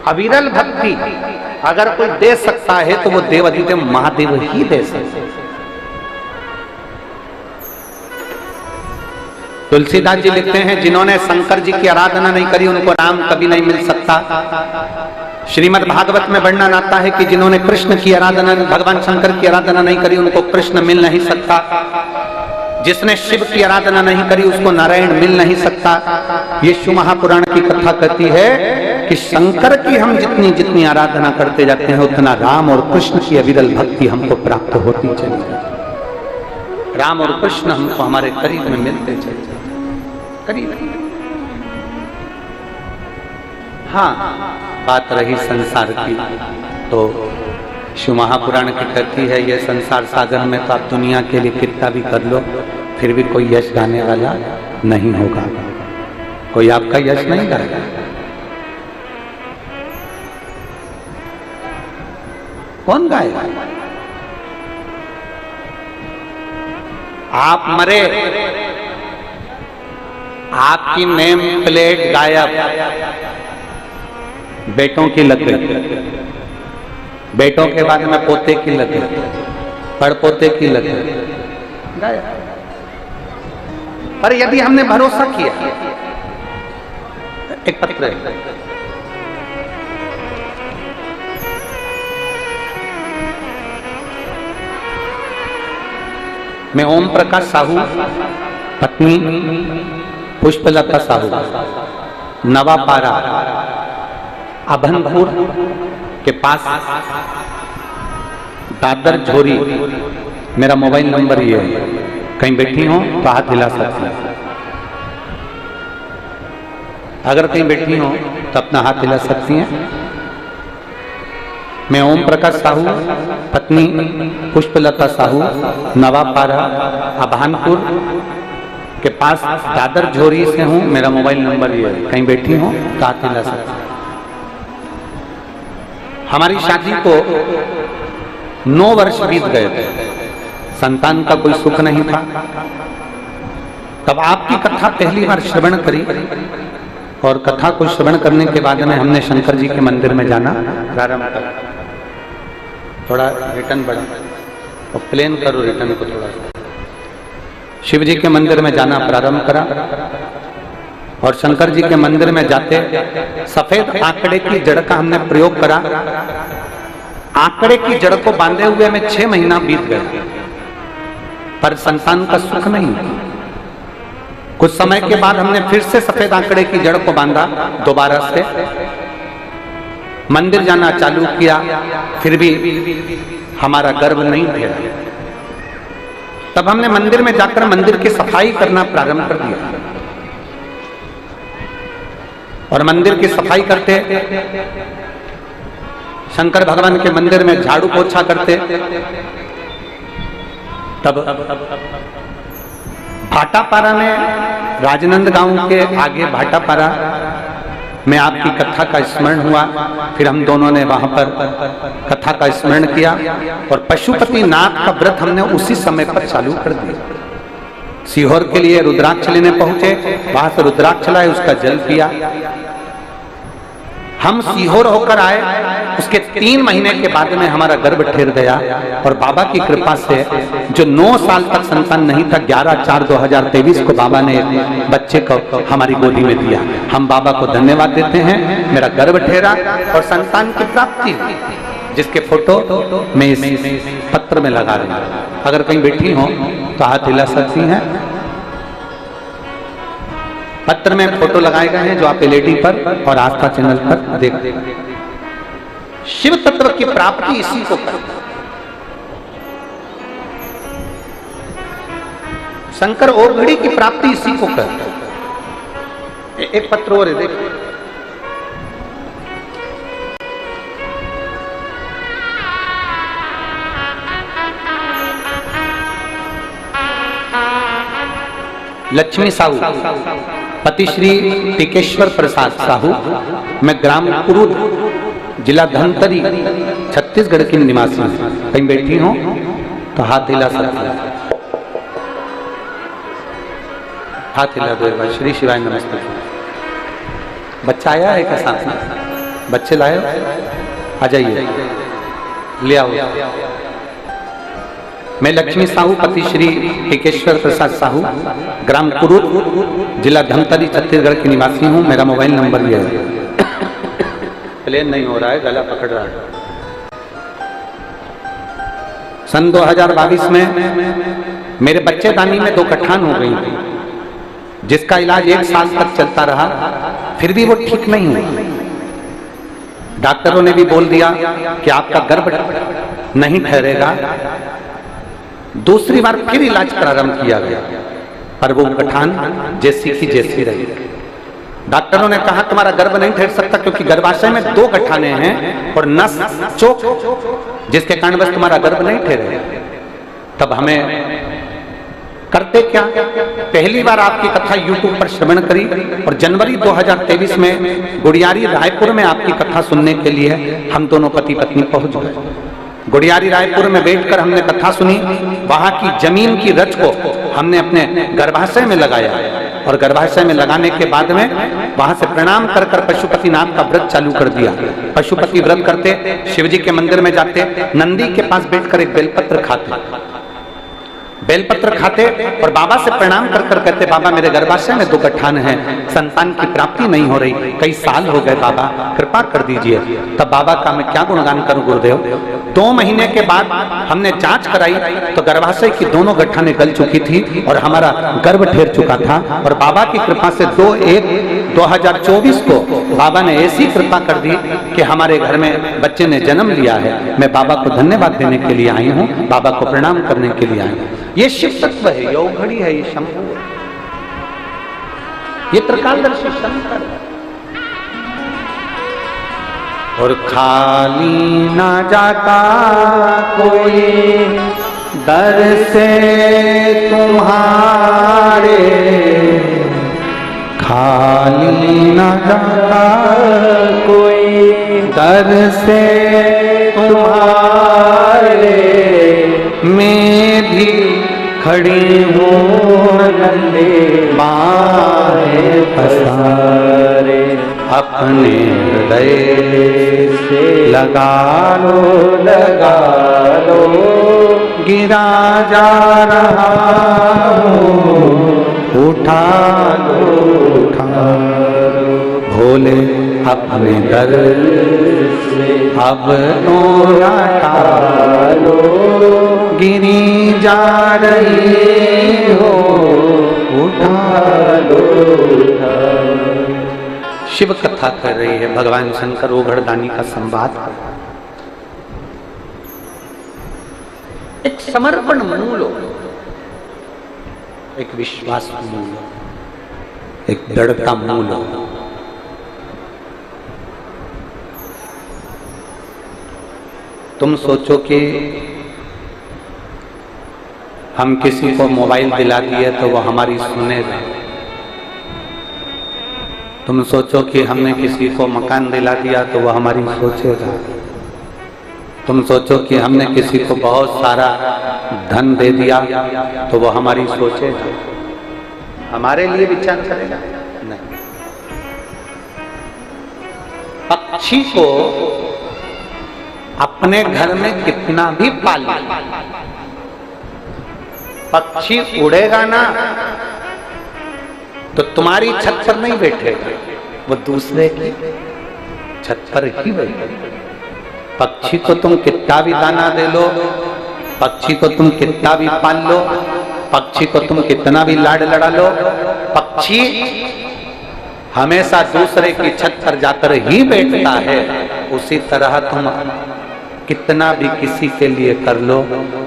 अविरल भक्ति अगर कोई दे सकता है तो वो देवाधिदेव महादेव ही दे सकते। तुलसीदास जी लिखते हैं जिन्होंने शंकर जी की आराधना नहीं करी उनको राम कभी नहीं मिल सकता। श्रीमद् भागवत में वर्णन आता है कि जिन्होंने कृष्ण की आराधना, भगवान शंकर की आराधना नहीं करी उनको कृष्ण मिल नहीं सकता। जिसने शिव की आराधना नहीं करी उसको नारायण मिल नहीं सकता। ये शिव महापुराण की कथा कहती है कि शंकर की हम जितनी जितनी आराधना करते जाते हैं उतना राम और कृष्ण की अविरल भक्ति हमको प्राप्त होती चली जाती। राम और कृष्ण हमको हमारे करीब में मिलते चले जाते करीब। हाँ, बात रही संसार की, तो शिव महापुराण की कहती है ये संसार सागर में तो आप दुनिया के लिए कितना भी कर लो फिर भी कोई यश गाने वाला नहीं होगा, कोई आपका यश नहीं गाएगा। कौन गाएगा? आप मरे, आपकी नेम प्लेट गायब, बेटों की लग गई, बेटों के बाद में पोते की लग गई, पड़पोते की लग गई, गायब। पर यदि हमने भरोसा किया, एक पत्र है, मैं ओम प्रकाश साहू, पत्नी पुष्पलता साहू, नवापारा अभनपुर के पास दादर झोरी, मेरा मोबाइल नंबर ये है, कहीं बैठी हो तो हाथ हिला सकती हैं। अगर कहीं बैठी हो तो अपना हाथ हिला सकती हैं। मैं ओम प्रकाश साहू, पत्नी पुष्पलता साहू, नवापारा अभानपुर के पास दादर झोरी से हूं, मेरा मोबाइल नंबर ये है, कहीं बैठी हो तो हाथ हिला सकती हैं। हमारी शादी को 9 वर्ष बीत गए थे, संतान का कोई सुख नहीं था। तब आपकी कथा पहली बार श्रवण करी और कथा को श्रवण करने के बाद में हमने शंकर जी के मंदिर में जाना प्रारंभ करा। थोड़ा रिटर्न बढ़ा और प्लेन करो रिटर्न को थोड़ा। शिव जी के मंदिर में जाना प्रारंभ करा और शंकर जी के मंदिर में जाते सफेद आंकड़े की जड़ का हमने प्रयोग करा। आंकड़े की जड़ को बांधे हुए में 6 महीना बीत गए, पर संतान का सुख नहीं। कुछ समय के बाद हमने फिर से सफेद आंकड़े की जड़ को बांधा, दोबारा से मंदिर जाना चालू किया, फिर भी हमारा गर्भ नहीं फेरा। तब हमने मंदिर में जाकर मंदिर की सफाई करना प्रारंभ कर दिया और मंदिर की सफाई करते, शंकर भगवान के मंदिर में झाड़ू पोछा करते। तब भाटापारा में, राजनंद गांव के आगे भाटापारा में आपकी कथा का स्मरण हुआ। फिर हम दोनों ने वहां पर कथा का स्मरण किया और पशुपति नाथ का व्रत हमने उसी समय पर चालू कर दिया। सीहोर के लिए रुद्राक्ष लेने पहुंचे, वहां से रुद्राक्ष लाए, उसका जल पिया। हम सीहोर होकर आए, उसके 3 महीने के बाद में हमारा गर्भ ठहर गया और बाबा की कृपा से जो 9 साल तक संतान नहीं था, 11/4/2023 को बाबा ने एक बच्चे को हमारी गोदी में दिया। हम बाबा को धन्यवाद देते हैं। मेरा गर्भ ठहरा और संतान की प्राप्ति हुई, जिसके फोटो मैं इस पत्र में लगा रही हूं। अगर कहीं बैठी हो तो हाथ हिला सकती हैं। पत्र में फोटो लगाए गए हैं जो आप एलईडी पर और आस्था चैनल पर देख। शिव तत्व की प्राप्ति इसी को करता। शंकर और घड़ी की प्राप्ति इसी को करता। एक पत्र और है, देखो। लक्ष्मी साहू, पति श्री टिकेश्वर प्रसाद साहू, मैं ग्राम कुरूद, जिला धमतरी, छत्तीसगढ़ की निवासी हूं। कहीं बैठी हो तो हाथ हिला सकते हैं। हाथ हिला दो एक बार। श्री शिवाय नमस्ते। बच्चा आया है क्या साथ में? बच्चे लाए? आ जाइए, ले आओ। मैं लक्ष्मी साहू, पति श्री टिकेश्वर प्रसाद साहू, ग्राम कुरूद, जिला धमतरी, छत्तीसगढ़ की निवासी हूँ। मेरा मोबाइल नंबर ये है। प्लेन नहीं हो रहा है, गला पकड़ रहा है। सन 2022 में मेरे बच्चेदानी में 2 गठान हो गई थी, जिसका इलाज 1 साल तक चलता रहा, फिर भी वो ठीक नहीं हुई। डॉक्टरों ने भी बोल दिया कि आपका गर्भ नहीं ठहरेगा। दूसरी बार फिर इलाज प्रारंभ किया गया, पर वो गठान जैसी की जैसी रही। डॉक्टरों ने कहा तुम्हारा गर्भ नहीं ठहर सकता क्योंकि गर्भाशय में 2 गठाने हैं और नस चोक, जिसके कारण बस तुम्हारा गर्भ नहीं ठहरेगा। तब हमें करते क्या, पहली बार आपकी कथा YouTube पर श्रवण करी और जनवरी 2023 में गुड़ियारी रायपुर में आपकी कथा सुनने के लिए हम दोनों पति पत्नी पहुंच गए। गुड़ियारी रायपुर में बैठकर हमने कथा सुनी। वहां की जमीन की रज को हमने अपने गर्भाशय में लगाया और गर्भाशय में लगाने के बाद में वहां से प्रणाम कर कर पशुपतिनाथ का व्रत चालू कर दिया। पशुपति व्रत करते, शिवजी के मंदिर में जाते, नंदी के पास बैठकर एक बेलपत्र खाते और बाबा से प्रणाम कर कर कहते बाबा मेरे गर्भाशय में 2 गठान हैं, संतान की प्राप्ति नहीं हो रही, कई साल हो गए, बाबा कृपा कर दीजिए। तब बाबा का मैं क्या गुणगान करूं गुरुदेव। 2 महीने के बाद हमने जांच कराई तो गर्भाशय की दोनों गठानें गल चुकी थी और हमारा गर्भ ठहर चुका था। और बाबा की कृपा से 2/1/2024 को बाबा ने ऐसी कृपा कर दी कि हमारे घर में बच्चे ने जन्म लिया है। मैं बाबा को धन्यवाद देने के लिए आई हूँ, बाबा को प्रणाम करने के लिए आई हूँ। ये शिव तत्व है, ये औघड़ी है, ये शंभु है, ये त्रिकालदर्शी शंकर है। और खाली ना जाता कोई दर से तुम्हारे, खाली ना जाता कोई दर से तुम्हारे, मैं भी खड़ी हूँ नंदे बाहें पसारे, अपने हृदय से लगा लो, गिरा जा रहा हूँ, उठा लो, भोले अपने दर से अब तो हटा लो, गिरी जा रही हो, उठा लो। शिव कथा कर रही है, भगवान शंकर ओघड़दानी का संवाद कर, एक समर्पण मूल, एक विश्वास मूल, एक दृढ़ता मूल। तुम सोचो कि हम किसी को मोबाइल दिला दिए तो वो हमारी सुनेगा। तुम सोचो कि हमने किसी को मकान दिला दिया तो वो हमारी सोचेगा। तुम सोचो कि हमने किसी को बहुत सारा धन दे दिया तो वो हमारी सोचेगा, हमारे लिए विचार करेगा? नहीं। पक्षी को अपने घर में कितना भी पाल, पक्षी उड़ेगा ना तो तुम्हारी छत पर नहीं बैठेगा, वो दूसरे की छत पर ही बैठेगा। पक्षी को तुम कितना भी दाना दे लो, पक्षी को तुम कितना भी पाल लो, पक्षी को तुम कितना भी लाड लड़ा लो, पक्षी हमेशा दूसरे की छत पर जाकर ही बैठता है। उसी तरह तुम कितना भी किसी के लिए कर लो,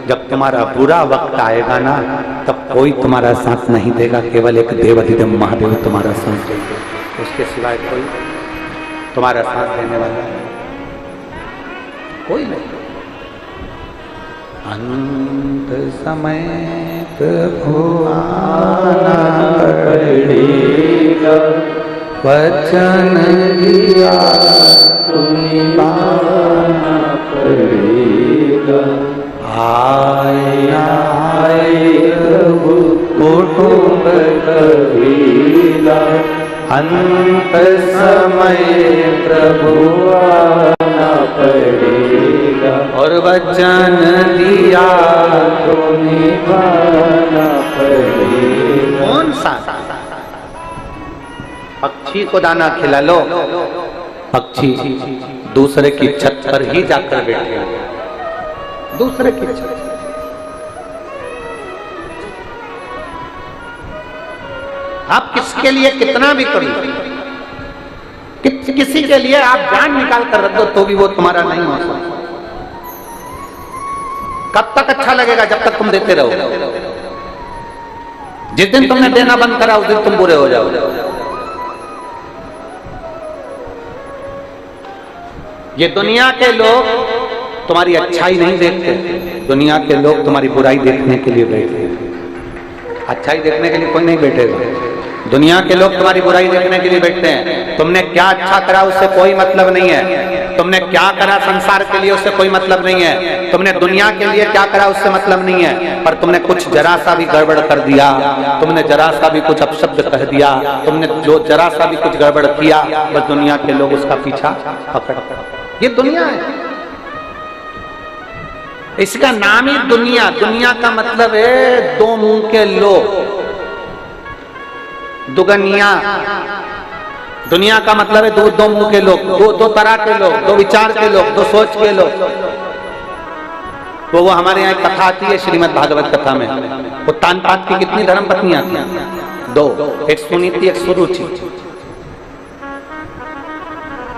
जब तुम्हारा बुरा वक्त आएगा ना तब कोई तुम्हारा साथ नहीं देगा, केवल एक देवाधिदेव महादेव तुम्हारा साथ देंगे, उसके सिवाय कोई तुम्हारा साथ देने वाला कोई नहीं। अंत समय प्रभु आना पड़ेगा, वचन दिया निभाना पड़ेगा। आए आए प्रभु कुटुंब कबीला, अंत समय प्रभु आना पड़ेगा, और वचन दिया तो निभाना पड़ेगा। कौन सा? पक्षी को दाना खिला लो, पक्षी दूसरे की छत पर ही जाकर बैठे, दूसरे की छत। आप किसके लिए कितना भी करो, किसी के लिए आप जान निकाल कर रख दो तो भी वो तुम्हारा नहीं हो सकता। कब तक अच्छा लगेगा? जब तक तुम देते रहो। जिस दिन तुमने देना बंद करा उस दिन तुम बुरे हो जाओ। ये दुनिया के लोग तुम्हारी अच्छाई नहीं देखते, दुनिया के लोग तुम्हारी बुराई देखने के लिए बैठते हैं। अच्छाई देखने के लिए कोई नहीं बैठेगा। दुनिया के लोग तुम्हारी बुराई देखने के लिए बैठते हैं। तुमने क्या अच्छा करा उससे कोई मतलब नहीं है। तुमने क्या करा संसार के लिए उससे कोई मतलब नहीं है। तुमने दुनिया के लिए क्या करा उससे मतलब नहीं है। पर तुमने कुछ जरा सा भी गड़बड़ कर दिया, तुमने जरा सा भी कुछ अपशब्द कह दिया, तुमने जो जरा सा भी कुछ गड़बड़ किया, बस दुनिया के लोग उसका पीछा पकड़। ये दुनिया है, इसका नाम ही दुनिया। दुनिया का मतलब है दो मुंह के लोग, दुगनिया। दुनिया का मतलब है दो मुंह के लोग, दो तरह के लोग, दो विचार के लोग, दो सोच के लोग। तो वो हमारे यहाँ कथा आती है श्रीमद् भागवत कथा में। वो तानपात की कितनी धर्म पत्नियां थी? दो, एक सुनीति एक सुरुचि।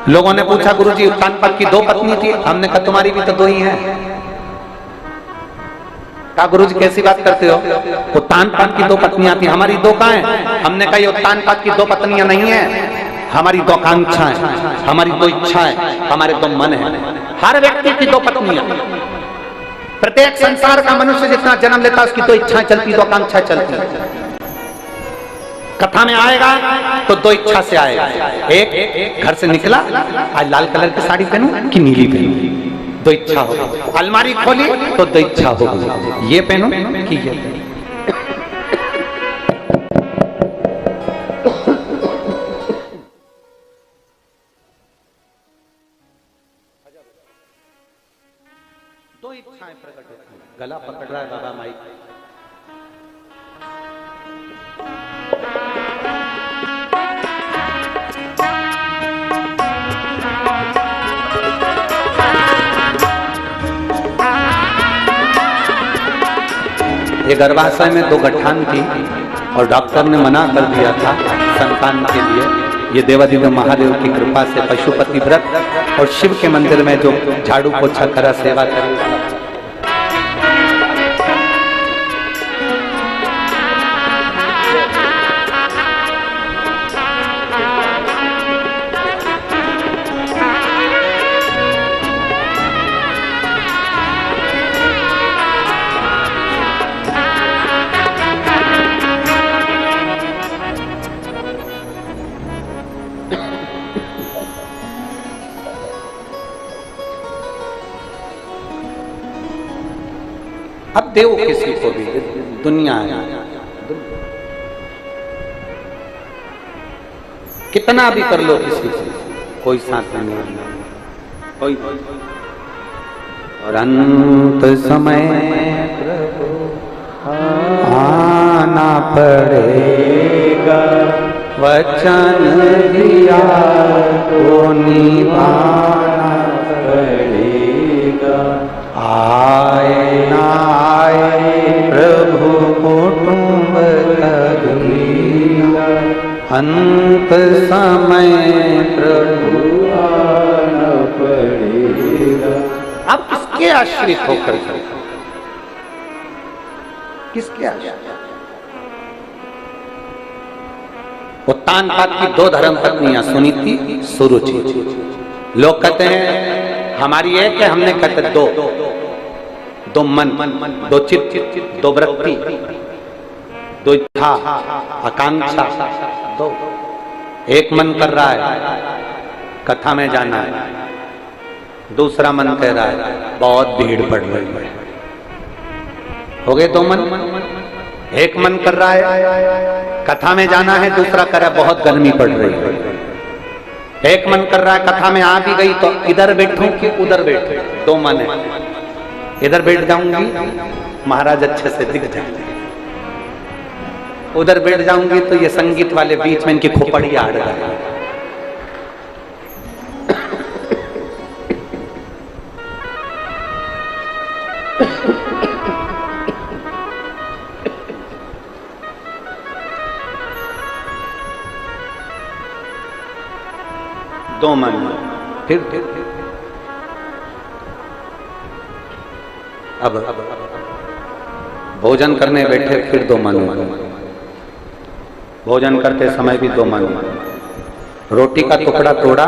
लोगों ने पूछा गुरुजी तानपात की दो पत्नी थी? हमने कहा तुम्हारी भी तो दो ही हैं। कहा गुरुजी कैसी बात करते हो? वो तानपात की दो पत्नियां थी, हमारी दो कहाँ हैं? हमने कहा ये तानपात की दो पत्नियां नहीं है, हमारी दो आकांक्षाएं, हमारी दो इच्छाएं, हमारे दो मन है। हर व्यक्ति की दो पत्नियां। प्रत्येक संसार का मनुष्य जितना जन्म लेता है उसकी दो इच्छाएं चलती, दो आकांक्षाएं चलती। कथा में आएगा तो दो इच्छा से आएगा। एक घर से निकला, आज लाल कलर की साड़ी पहनूं कि नीली पहनूं, दो इच्छा हो। अलमारी खोली तो दो इच्छा हो, ये पहनूं कि ये। दो इच्छाएं प्रकट होती हैं। गला पकड़ रहा है बाबा माइक। ये गर्भाशय में दो गठान थी और डॉक्टर ने मना कर दिया था संतान के लिए। ये देवादिदेव महादेव की कृपा से पशुपति व्रत और शिव के मंदिर में जो झाड़ू पोछा करा, सेवा करी। अब देव किसी को भी, दुनिया है, कितना भी कर लो किसी को, कोई साथ नहीं है, कोई। और अंत समय आना पड़ेगा, वचन दिया तो निभाना पड़ेगा। आए ना आए प्रभु कुटुंब कबीरा, अंत समय प्रभु आना पड़ेगा। अब किसके आश्रित होकर, किसके आश्रित? उत्तानपाद की दो धर्म पत्नियां सुनीति सुरुचि। लोग कहते हैं हमारी एक है, हमने कहते दो मन, दो चित्त, दो वृत्ति, दो इच्छा, आकांक्षा, दो। एक मन कर रहा है कथा में जाना है, दूसरा मन कह रहा है बहुत भीड़ पड़ रही है। हो गए दो मन। एक मन कर रहा है कथा में जाना है, दूसरा कर रहा है बहुत गर्मी पड़ रही है। एक मन कर रहा है कथा में आ भी गई तो इधर बैठूं कि उधर बैठूं, दो मन है। इधर बैठ जाऊंगी महाराज अच्छे से दिख जाएंगे, उधर बैठ जाऊंगी तो ये संगीत वाले बीच में इनकी खोपड़ियां अड़ गई। दो मन, फिर अब भोजन करने बैठे फिर दो मन, भोजन करते समय भी दो मन, रोटी का टुकड़ा तोड़ा,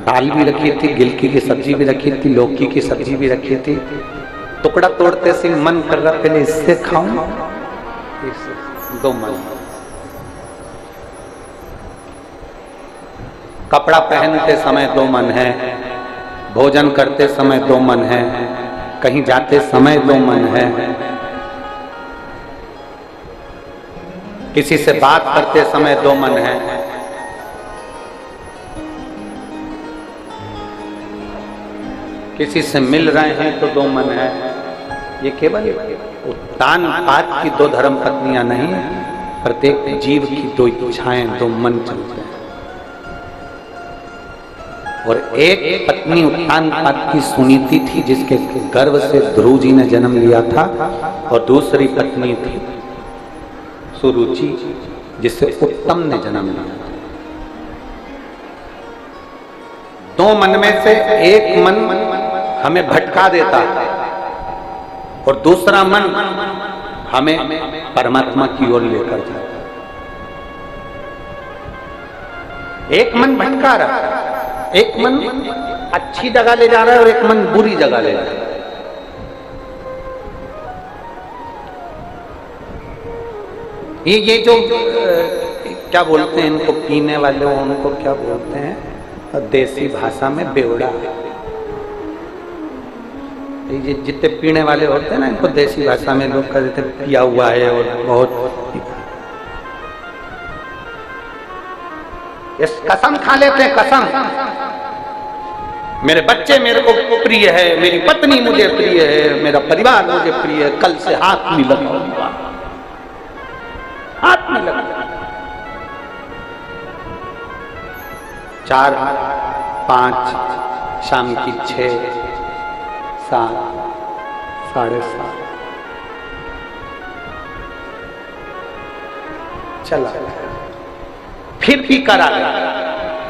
दाल भी रखी थी, गिलकी की सब्जी भी रखी थी, लौकी की सब्जी भी रखी थी, टुकड़ा तोड़ते से मन कर रहा पहले इससे खाऊं, दो मन। कपड़ा पहनते समय दो मन है, भोजन करते समय दो मन है, कहीं जाते समय दो मन है, किसी से बात करते समय दो मन है, किसी से मिल रहे हैं तो दो मन है। ये केवल उत्तान पात की दो धर्म पत्नियां नहीं, प्रत्येक जीव की दो इच्छाएं, दो मन चलते हैं। और एक पत्नी उत्तान पात की सुनीति थी जिसके गर्भ से ध्रुव जी ने जन्म लिया था, और दूसरी पत्नी थी सुरुचि जिससे उत्तम ने जन्म लिया। दो मन में से एक मन हमें भटका देता है और दूसरा मन हमें परमात्मा की ओर लेकर जाता है। एक मन भटका रहा है, एक मन अच्छी जगह ले जा रहा है और एक मन बुरी जगह ले जा रहा है। ये जो क्या बोलते हैं इनको, पीने वाले उनको क्या बोलते हैं देसी भाषा में, बेवड़ा। ये जितने पीने वाले होते हैं ना, इनको देसी भाषा में लोग कहते हैं पिया हुआ है और बहुत इस कसम खा लेते हैं, कसम मेरे बच्चे मेरे को प्रिय है, मेरी पत्नी मुझे प्रिय है, मेरा परिवार मुझे प्रिय है, कल से हाथ नहीं लगाऊंगा, हाथ नहीं लगाऊंगा। 4, 5, शाम की 6, 7, 7:30 चला, फिर भी करा।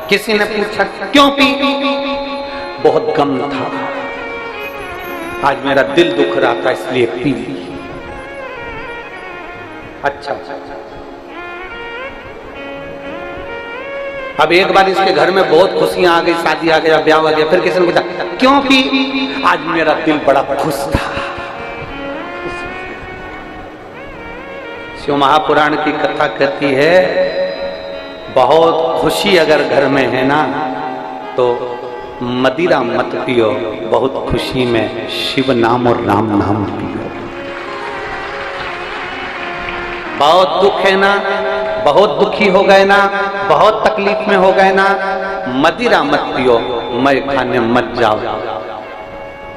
किसी ने पूछा क्यों पी? बहुत गम था, आज मेरा दिल दुख रहा था इसलिए पी ली। अच्छा, अब एक बार इसके घर में बहुत खुशियां आ गई, शादी आ गया, ब्याह आ गया, फिर किसी ने पूछा क्यों पी? आज मेरा दिल बड़ा खुश था। शिव महापुराण की कथा कहती है, बहुत खुशी अगर घर में है ना तो मदिरा मत पियो, बहुत खुशी में शिव नाम और राम नाम पियो। बहुत दुख है ना, बहुत दुखी हो गए ना, बहुत तकलीफ में हो गए ना, मदिरा मत पियो, मय खाने मत जाओ,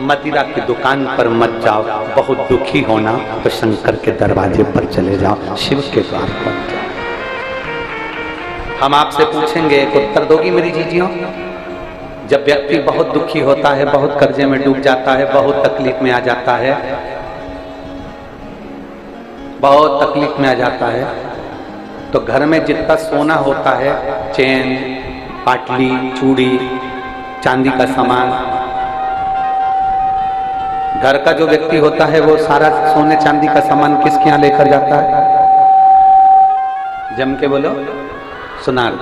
मदिरा की दुकान पर मत जाओ। बहुत दुखी होना तो शंकर के दरवाजे पर चले जाओ, शिव के द्वार पर जाओ। हम आपसे पूछेंगे, एक उत्तर दोगी मेरी जीजियों? जब व्यक्ति बहुत दुखी होता है, बहुत कर्जे में डूब जाता है, बहुत तकलीफ में आ जाता है, बहुत तकलीफ में आ जाता है, तो घर में जितना सोना होता है, चेन, पाटली, चूड़ी, चांदी का सामान, घर का जो व्यक्ति होता है वो सारा सोने चांदी का सामान किसके यहाँ लेकर जाता है? जम के बोलो, सुनार।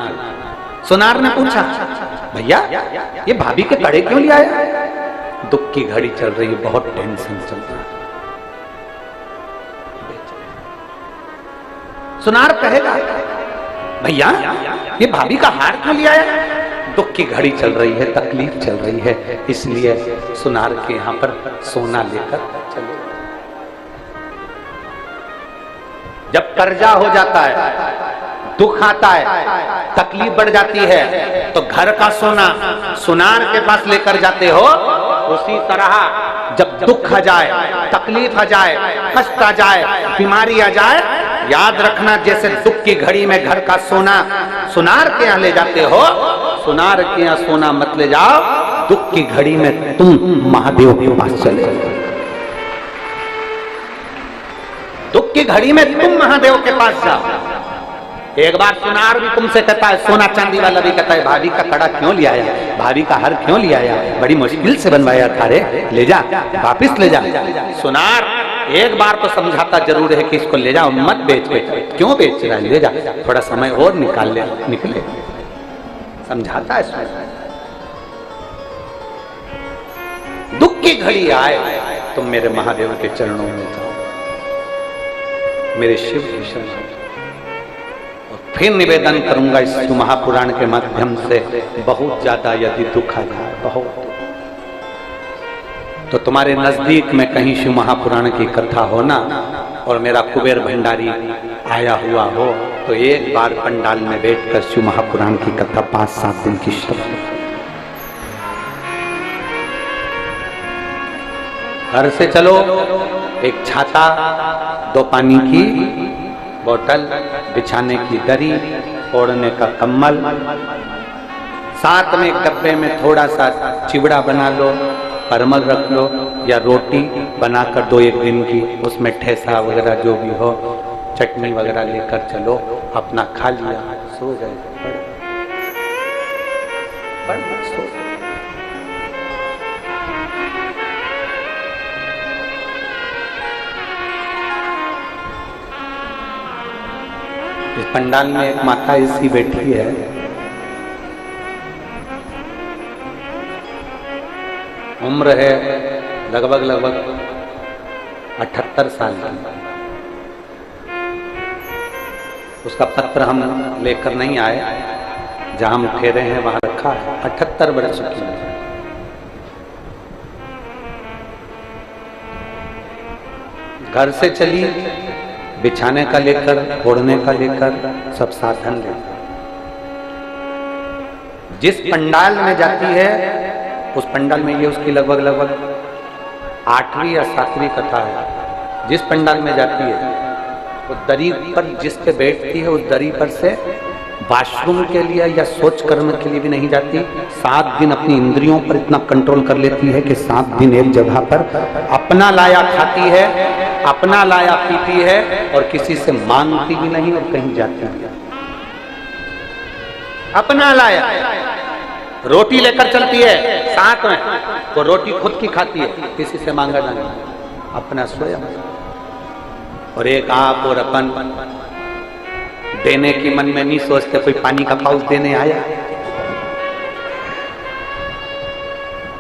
सुनार ने पूछा, भैया ये भाभी के कड़े क्यों ले आया? दुख की घड़ी चल रही है, बहुत टेंशन चल रहा है। सुनार कहेगा, भैया ये भाभी का हार क्यों ले आया? दुख की घड़ी चल रही है, तकलीफ चल रही है, इसलिए सुनार के यहाँ पर सोना लेकर चलो। जब कर्जा हो जाता है, दुख आता है, तकलीफ बढ़ जाती है, तो घर का सोना सुनार के पास लेकर जाते हो। उसी तरह जब दुख आ जाए, तकलीफ आ जाए, कष्ट आ जाए, बीमारी आ जाए, याद रखना जैसे दुख की घड़ी में घर का सोना सुनार के यहाँ ले जाते हो, सुनार के यहाँ सोना मत ले जाओ। दुख की घड़ी में तुम महादेव के पास चले जाओ। दुख की घड़ी में तुम महादेव के पास जाओ। एक बार सुनार भी तुमसे कहता है, सोना चांदी वाला भी कहता है, भाभी का कड़ा क्यों ले आया, भाभी का हार क्यों ले आया, बड़ी मुश्किल से बनवाया था रे, ले जा वापिस ले जा। सुनार एक बार तो समझाता जरूर है कि इसको ले जाओ, मत बेच, क्यों बेच रहा है, ले जा, थोड़ा समय और निकले, समझाता है। दुख की घड़ी आए तुम मेरे महादेव के चरणों में जाओ, मेरे शिव की शरण। और फिर निवेदन करूंगा इस महापुराण के माध्यम से, बहुत ज्यादा यदि दुख आ जाए, बहुत, तो तुम्हारे नजदीक में कहीं शिव महापुराण की कथा हो ना, और मेरा कुबेर भंडारी आया हुआ हो, तो एक बार पंडाल में बैठकर शिव महापुराण की कथा 5-7 दिन की श्रवण। घर से चलो, एक छाता, 2 पानी की बोतल, बिछाने की दरी, ओढ़ने का कंबल, साथ में एक डब्बे में थोड़ा सा चिवड़ा बना लो, परमल रख लो, या रोटी बनाकर 2-1 दिन की, उसमें ठेसा वगैरह जो भी हो, चटनी वगैरह लेकर चलो, अपना खा लिया, सो गए, सो गए। इस पंडाल में एक माता ऐसी बैठी है, उम्र है लगभग 78 साल की। उसका पत्र हम लेकर नहीं आए, जहां हम ठहरे हैं वहां रखा है, 78 वर्ष की है। घर से चली, बिछाने का लेकर, ओढ़ने का लेकर, सब साधन लेकर जिस पंडाल में जाती है, उस पंडाल में ये उसकी लगभग 8वीं या 7वीं कथा है। जिस पंडाल में जाती है, वो दरी पर जिस पे बैठती है, उस दरी पर से वॉशरूम के लिए या सोच कर्म के लिए भी नहीं जाती। 7 दिन अपनी इंद्रियों पर इतना कंट्रोल कर लेती है कि 7 दिन एक जगह पर अपना लाया खाती है, अपना लाया पीती है, और किसी से मांगती भी नहीं और कहीं जाती नहीं। अपना लाया, रोटी लेकर चलती है साथ में, वो रोटी खुद की खाती है, किसी से मांगा नहीं, अपना स्वयं। और एक आप और अपन देने की मन में नहीं सोचते, कोई पानी का पाउच देने आया,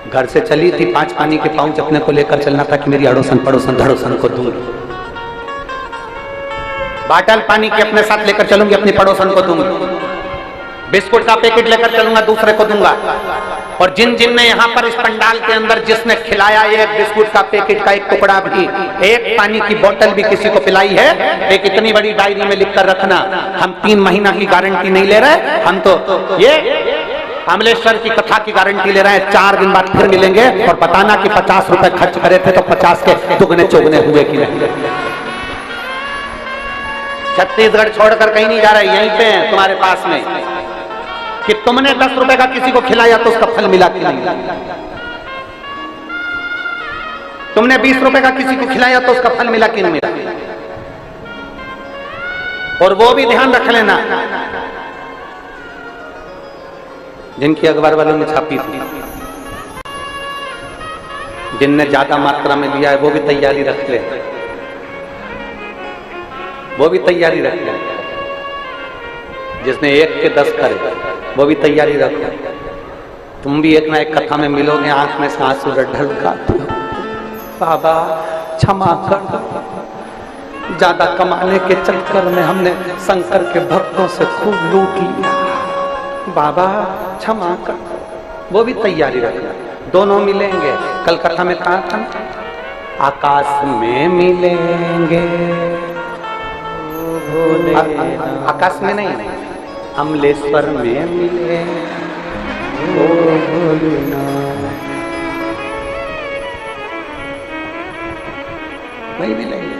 घर से चली थी, 5 पानी के पाउच अपने को लेकर चलना था कि मेरी अड़ोसन पड़ोसन धड़ोसन को दूंगी। बाटल पानी के अपने साथ लेकर चलूंगी, अपनी पड़ोसन को दूंगी। बिस्कुट का पैकेट लेकर चलूंगा, दूसरे को दूंगा। और जिन जिन ने यहाँ पर इस पंडाल के अंदर जिसने खिलाया एक बिस्कुट का पैकेट का एक टुकड़ा भी, एक पानी की बोतल भी किसी को पिलाई है, एक इतनी बड़ी डायरी में लिखकर रखना। हम 3 महीना की गारंटी नहीं ले रहे, हम तो ये अमलेश्वर की कथा की गारंटी ले रहे हैं। 4 दिन बाद फिर मिलेंगे और बताना कि 50 रुपए खर्च करे थे तो 50 के दुगने चौगने हुए कि नहीं। छत्तीसगढ़ छोड़कर कहीं नहीं जा रहे, यहीं पे है तुम्हारे पास में, कि तुमने 10 रुपए का किसी को खिलाया तो उसका फल मिला कि नहीं, तुमने 20 रुपए का किसी को खिलाया तो उसका फल मिला कि नहीं मिला। और वो भी ध्यान रख लेना, जिनकी अखबार वालों ने छापी थी, जिनने ज्यादा मात्रा में लिया है, वो भी तैयारी रख ले, वो भी तैयारी रख ले। जिसने 1 के 10 करे, वो भी तैयारी रखो। तुम भी एक ना एक कथा में मिलोगे, आंख में से आंसू ढलका, बाबा क्षमा कर, ज्यादा कमाने के चक्कर में हमने शंकर के भक्तों से खूब लूट लिया, बाबा क्षमा कर। वो भी तैयारी रखना, दोनों मिलेंगे। कल कथा में कहा था, आकाश में मिलेंगे, आकाश में नहीं, अमलेश्वर में मिले, नहीं मिलेंगे।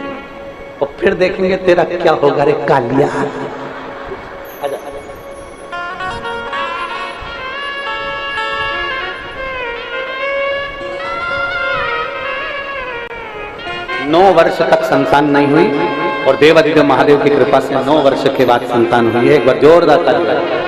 और फिर देखेंगे तेरा क्या होगा रे कालिया। आजा, आजा। 9 वर्ष तक संतान नहीं हुई, और देवाधिदेव महादेव की कृपा से 9 वर्ष के बाद संतान हुई है। एक बार जोरदार ताली।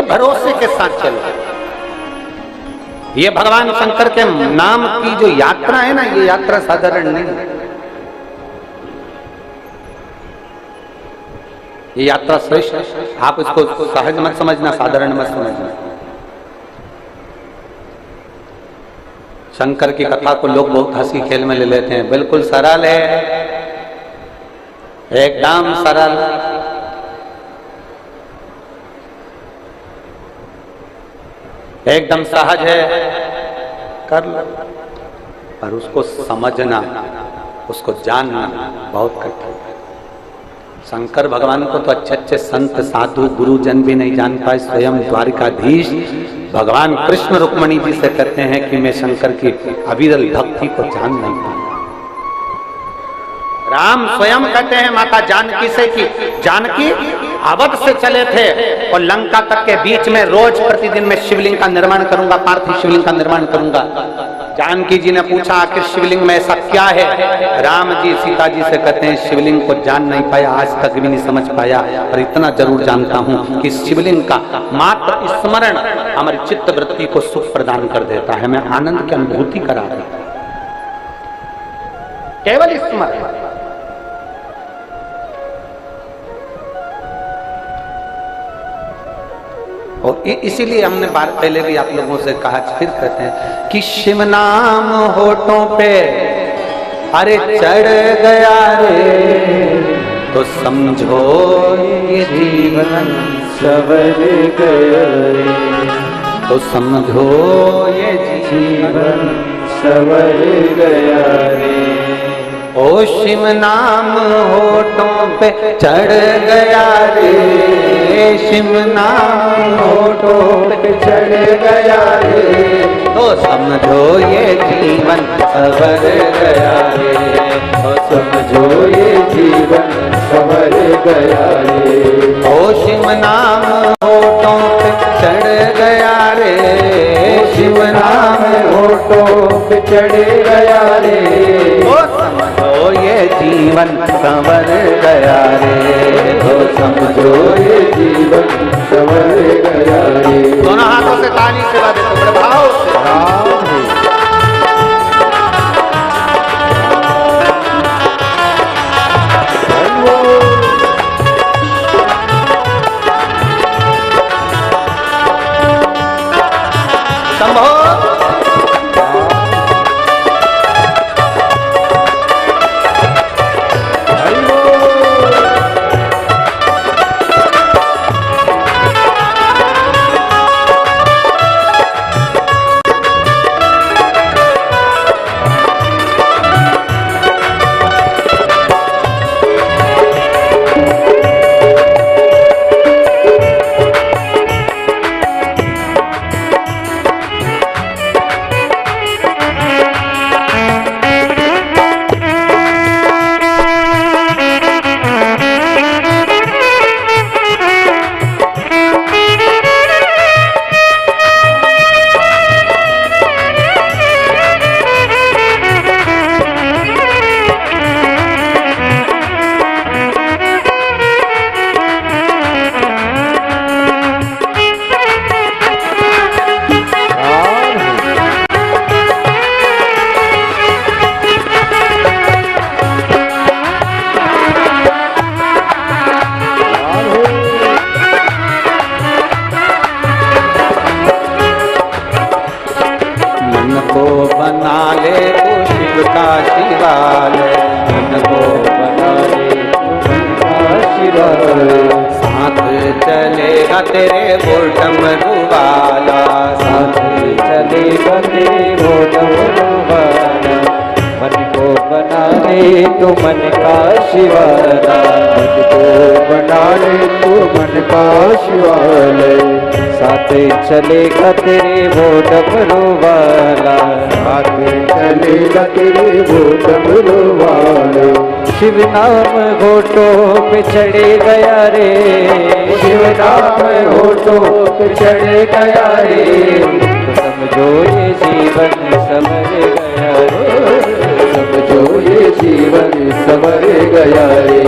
भरोसे के साथ चलो। ये भगवान शंकर के नाम की जो यात्रा है ना, ये यात्रा साधारण नहीं है। ये यात्रा श्रेष्ठ है। आप इसको सहज मत समझना, साधारण मत समझना। शंकर की कथा को लोग बहुत हंसी खेल में ले लेते हैं। बिल्कुल सरल है, एकदम सरल। एकदम सहज है, कर लो। पर उसको समझना, उसको जानना बहुत कठिन है। शंकर भगवान को तो अच्छे अच्छे संत साधु गुरुजन भी नहीं जान पाए। स्वयं द्वारिकाधीश भगवान कृष्ण रुक्मणी जी से कहते हैं कि मैं शंकर की अविरल भक्ति को जान नहीं पाया। राम स्वयं कहते हैं माता जानकी से कि जानकी अवध से चले थे और लंका तक के बीच में रोज प्रतिदिन मैं शिवलिंग का निर्माण करूंगा, पार्थिव शिवलिंग का निर्माण करूंगा। जानकी जी ने पूछा आखिर शिवलिंग में ऐसा क्या है? राम जी सीता जी से कहते हैं शिवलिंग को जान नहीं पाया, आज तक भी नहीं समझ पाया, पर इतना जरूर जानता हूं कि शिवलिंग का मात्र स्मरण हमारी चित्त वृत्ति को सुख प्रदान कर देता है। मैं आनंद की अनुभूति करा देता हूं, केवल स्मरण। और इसीलिए हमने बार पहले भी आप लोगों से कहा, फिर कहते हैं कि शिव नाम होठों पे अरे चढ़ गया रे, तो समझो ये जीवन सवर गया रे, तो समझो ये जीवन सवर गया रे। ओ शिव नाम होठों पे चढ़ गया रे, शिव नाम होठों पे चढ़ गया रे, तो समझो ये जीवन सवर गया रे, तो समझो ये जीवन सवर गया रे। ओ शिव नाम होठों पे चढ़ गया रे, शिव नाम होठों पे चढ़ गया रे, तो समझो ये जीवन संवर गया रे, तो समझो ये जीवन संवर गया रे। दोनों हाथों से ताली से बातें तो प्रभाव से चलेगा तेरे वो डमरू वाला, साथ चलेगा तेरे वो डमरू वाला, मन को बना ले तू मन का शिवाला, मुझको बना ले तू मन का शिवाला। साथ चलेगा तेरे वो डमरू वाला, साथ चलेगा तेरे वो डमरू वाले। शिव नाम होठों पे चढ़े गया रे, शिव नाम होठों पे चढ़े गया रे। तो समझो ये जीवन संवर गया रे, समझो ये जीवन संवर गया रे।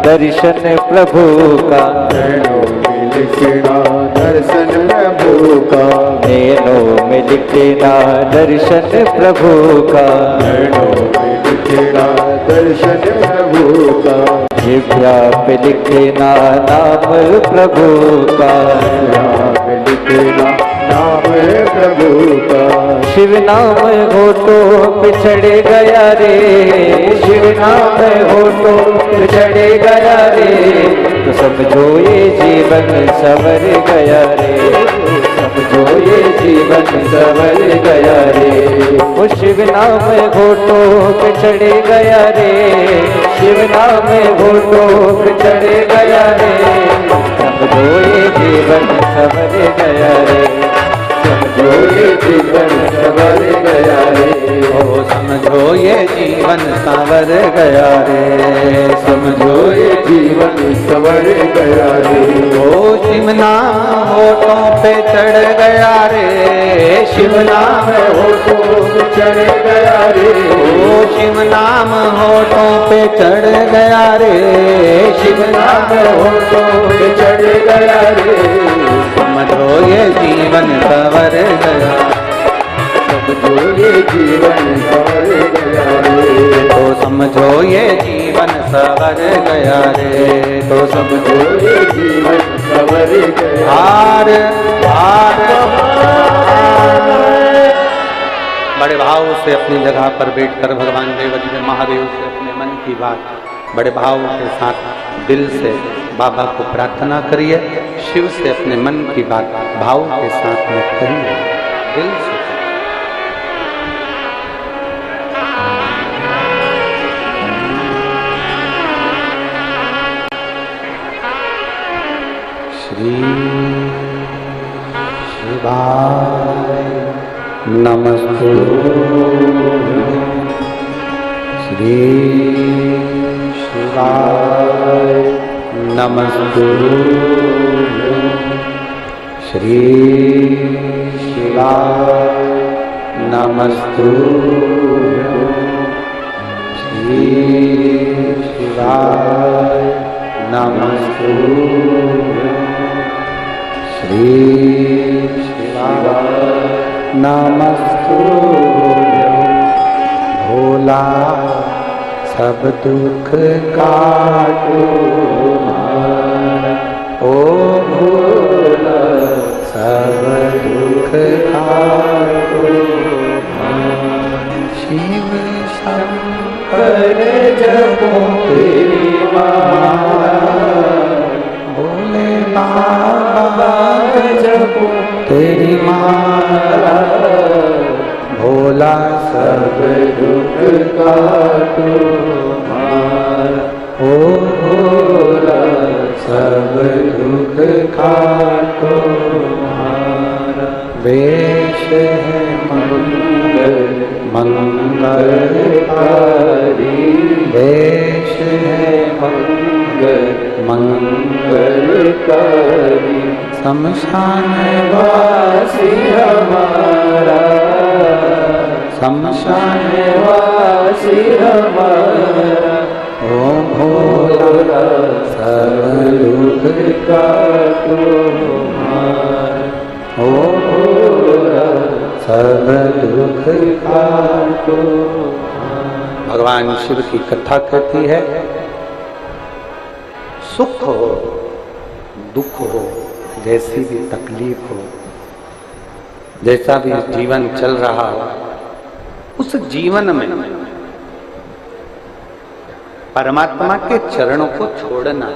दर्शन प्रभु का, लिखना दर्शन प्रभु का, नैनों में लिखना दर्शन प्रभु का, नैनों में लिखना दर्शन प्रभु का। जिह्वा पे लिखना नाम प्रभु का, पे लिखना नाम प्रभु का। शिव नाम होठों पे चढ़ गया रे, शिव नाम होठों पे चढ़ गया रे। तो समझो ये जीवन संवर गया रे, समझो ये जीवन संवर गया रे। वो शिव नाम होठों पे चढ़ गया रे, शिव नाम होठों पे चढ़ गया रे। समझो ये जीवन संवर गया रे, समझो ये जीवन संवर गया रे। ओ समझो ये जीवन संवर गया रे, समझो ये जीवन संवर गया रे। ओ शिव नाम होठों पे चढ़ गया रे, शिव नाम होठों पे चढ़ गया रे। ओ शिव नाम होठों पे चढ़ गया रे, शिव नाम होठों पे चढ़ गया रे। समझो ये जीवन संवर गया, समझो ये जीवन संवर गया रे। तो समझो ये जीवन संवर गया रे, तो समझो ये जीवन संवर गया। हार हार बड़े भाव से अपनी जगह पर बैठकर भगवान देवजी महादेव से अपने मन की बात बड़े भाव के साथ दिल से बाबा को प्रार्थना करिए। शिव से अपने मन की बात भाव के साथ में कहिए, दिल से। श्री शिवाय नमस्ते, श्री शिवाय नमस्ते, श्री शिवाय नमस्ते, श्री शिवाय नमस्ते, श्री शिवाय नमस्ते। भोला सब दुख काटो मारा। ओ भोला सब दुख काटो मारा। शिव शंकर जपो तेरी माला। भोले बाबा जपो तेरी माला। भोला सब दुख काटो मारा। ओ भोला सब दुख काटो मारा। वेश है मंगल मंगलकारी। वेश है मंगल मंगलकारी। शमशान वासी हमारा। शमशान वासी हमारा। ओ भोला सब दुख काटो मारा। ओ भोला सब दुख काटो मारा। भगवान शिव की कथा कहती है, सुख हो दुख हो, जैसी भी तकलीफ हो, जैसा भी जीवन चल रहा हो, उस जीवन में परमात्मा के चरणों को छोड़ना।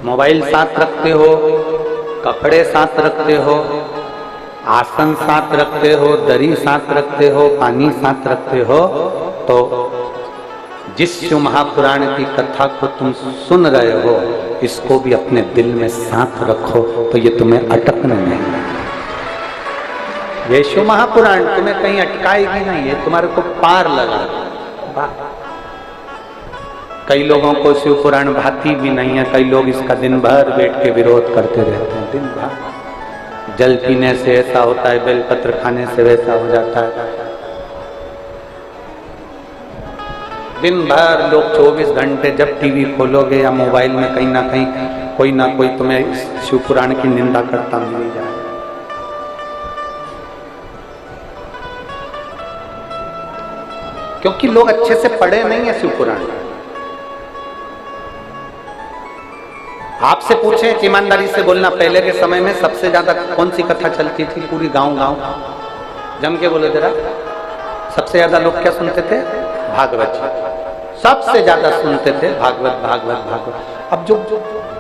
मोबाइल साथ रखते हो, कपड़े साथ रखते हो, आसन साथ रखते हो, दरी साथ रखते हो, पानी साथ रखते हो, तो जिस शिव महापुराण की कथा को तुम सुन रहे हो, इसको भी अपने दिल में साथ रखो, तो ये तुम्हें अटकने नहीं। ये शिव महापुराण तुम्हें कहीं अटकाएगी नहीं, ये तुम्हारे को पार लगा। कई लोगों को शिव पुराण भाती भी नहीं है, कई लोग इसका दिन भर बैठ के विरोध करते रहते हैं। दिन भर जल पीने से ऐसा होता है, बेलपत्र खाने से वैसा हो जाता है। दिन भर लोग 24 घंटे जब टीवी खोलोगे या मोबाइल में कहीं ना कोई तुम्हें शिव पुराण की निंदा करता मिल जाए। क्योंकि लोग अच्छे से पढ़े नहीं है शिव पुराण। आपसे पूछें कि ईमानदारी से बोलना, पहले के समय में सबसे ज्यादा कौन सी कथा चलती थी? पूरी गांव जम के बोलो जरा। सबसे ज्यादा लोग क्या सुनते थे? भागवत जी सबसे ज्यादा सुनते थे। भागवत भागवत भागवत। अब जो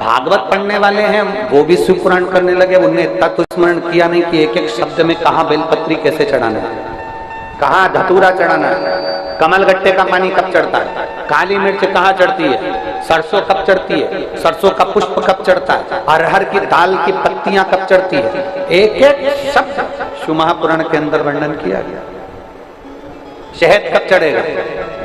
भागवत पढ़ने वाले हैं वो भी शिव पुराण करने लगे। उन्हें इतना तो स्मरण किया नहीं कि एक एक शब्द में कहाँ बेलपत्री कैसे चढ़ाना है, कहाँ धतूरा चढ़ाना है, कमलगट्टे का पानी कब चढ़ता है, काली मिर्च कहाँ चढ़ती है, सरसों कब चढ़ती है, सरसों का पुष्प कब चढ़ता है, अरहर की दाल की पत्तियां कब चढ़ती है, एक एक शब्द शिव महापुराण के अंदर वर्णन किया गया। शहद कब चढ़ेगा,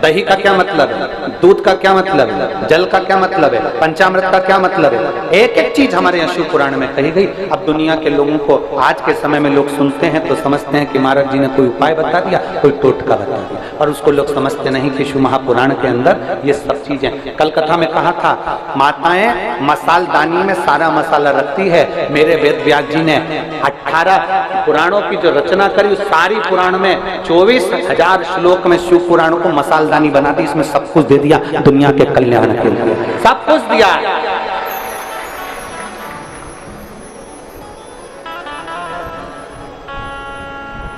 दही का क्या मतलब है, दूध का क्या मतलब है, जल का क्या मतलब है, पंचामृत का क्या मतलब है, एक एक चीज हमारे यहाँ शिव पुराण में कही गई। अब दुनिया के लोगों को आज के समय में लोग सुनते हैं तो समझते हैं कि महाराज जी ने कोई उपाय बता दिया, कोई टोटका बता दिया, और उसको लोग समझते नहीं कि शिव महापुराण के अंदर ये सब चीजें। कल कथा में कहा था, माताएं मसालदानी में सारा मसाला रखती है। मेरे वेद व्यास जी ने 18 पुराणों की जो रचना करी, उस सारी पुराण में 24,000 श्लोक में शिव पुराण को मसालदानी बना दी। इसमें सब कुछ दे दिया दुनिया के कल्याण के लिए, सब कुछ दिया।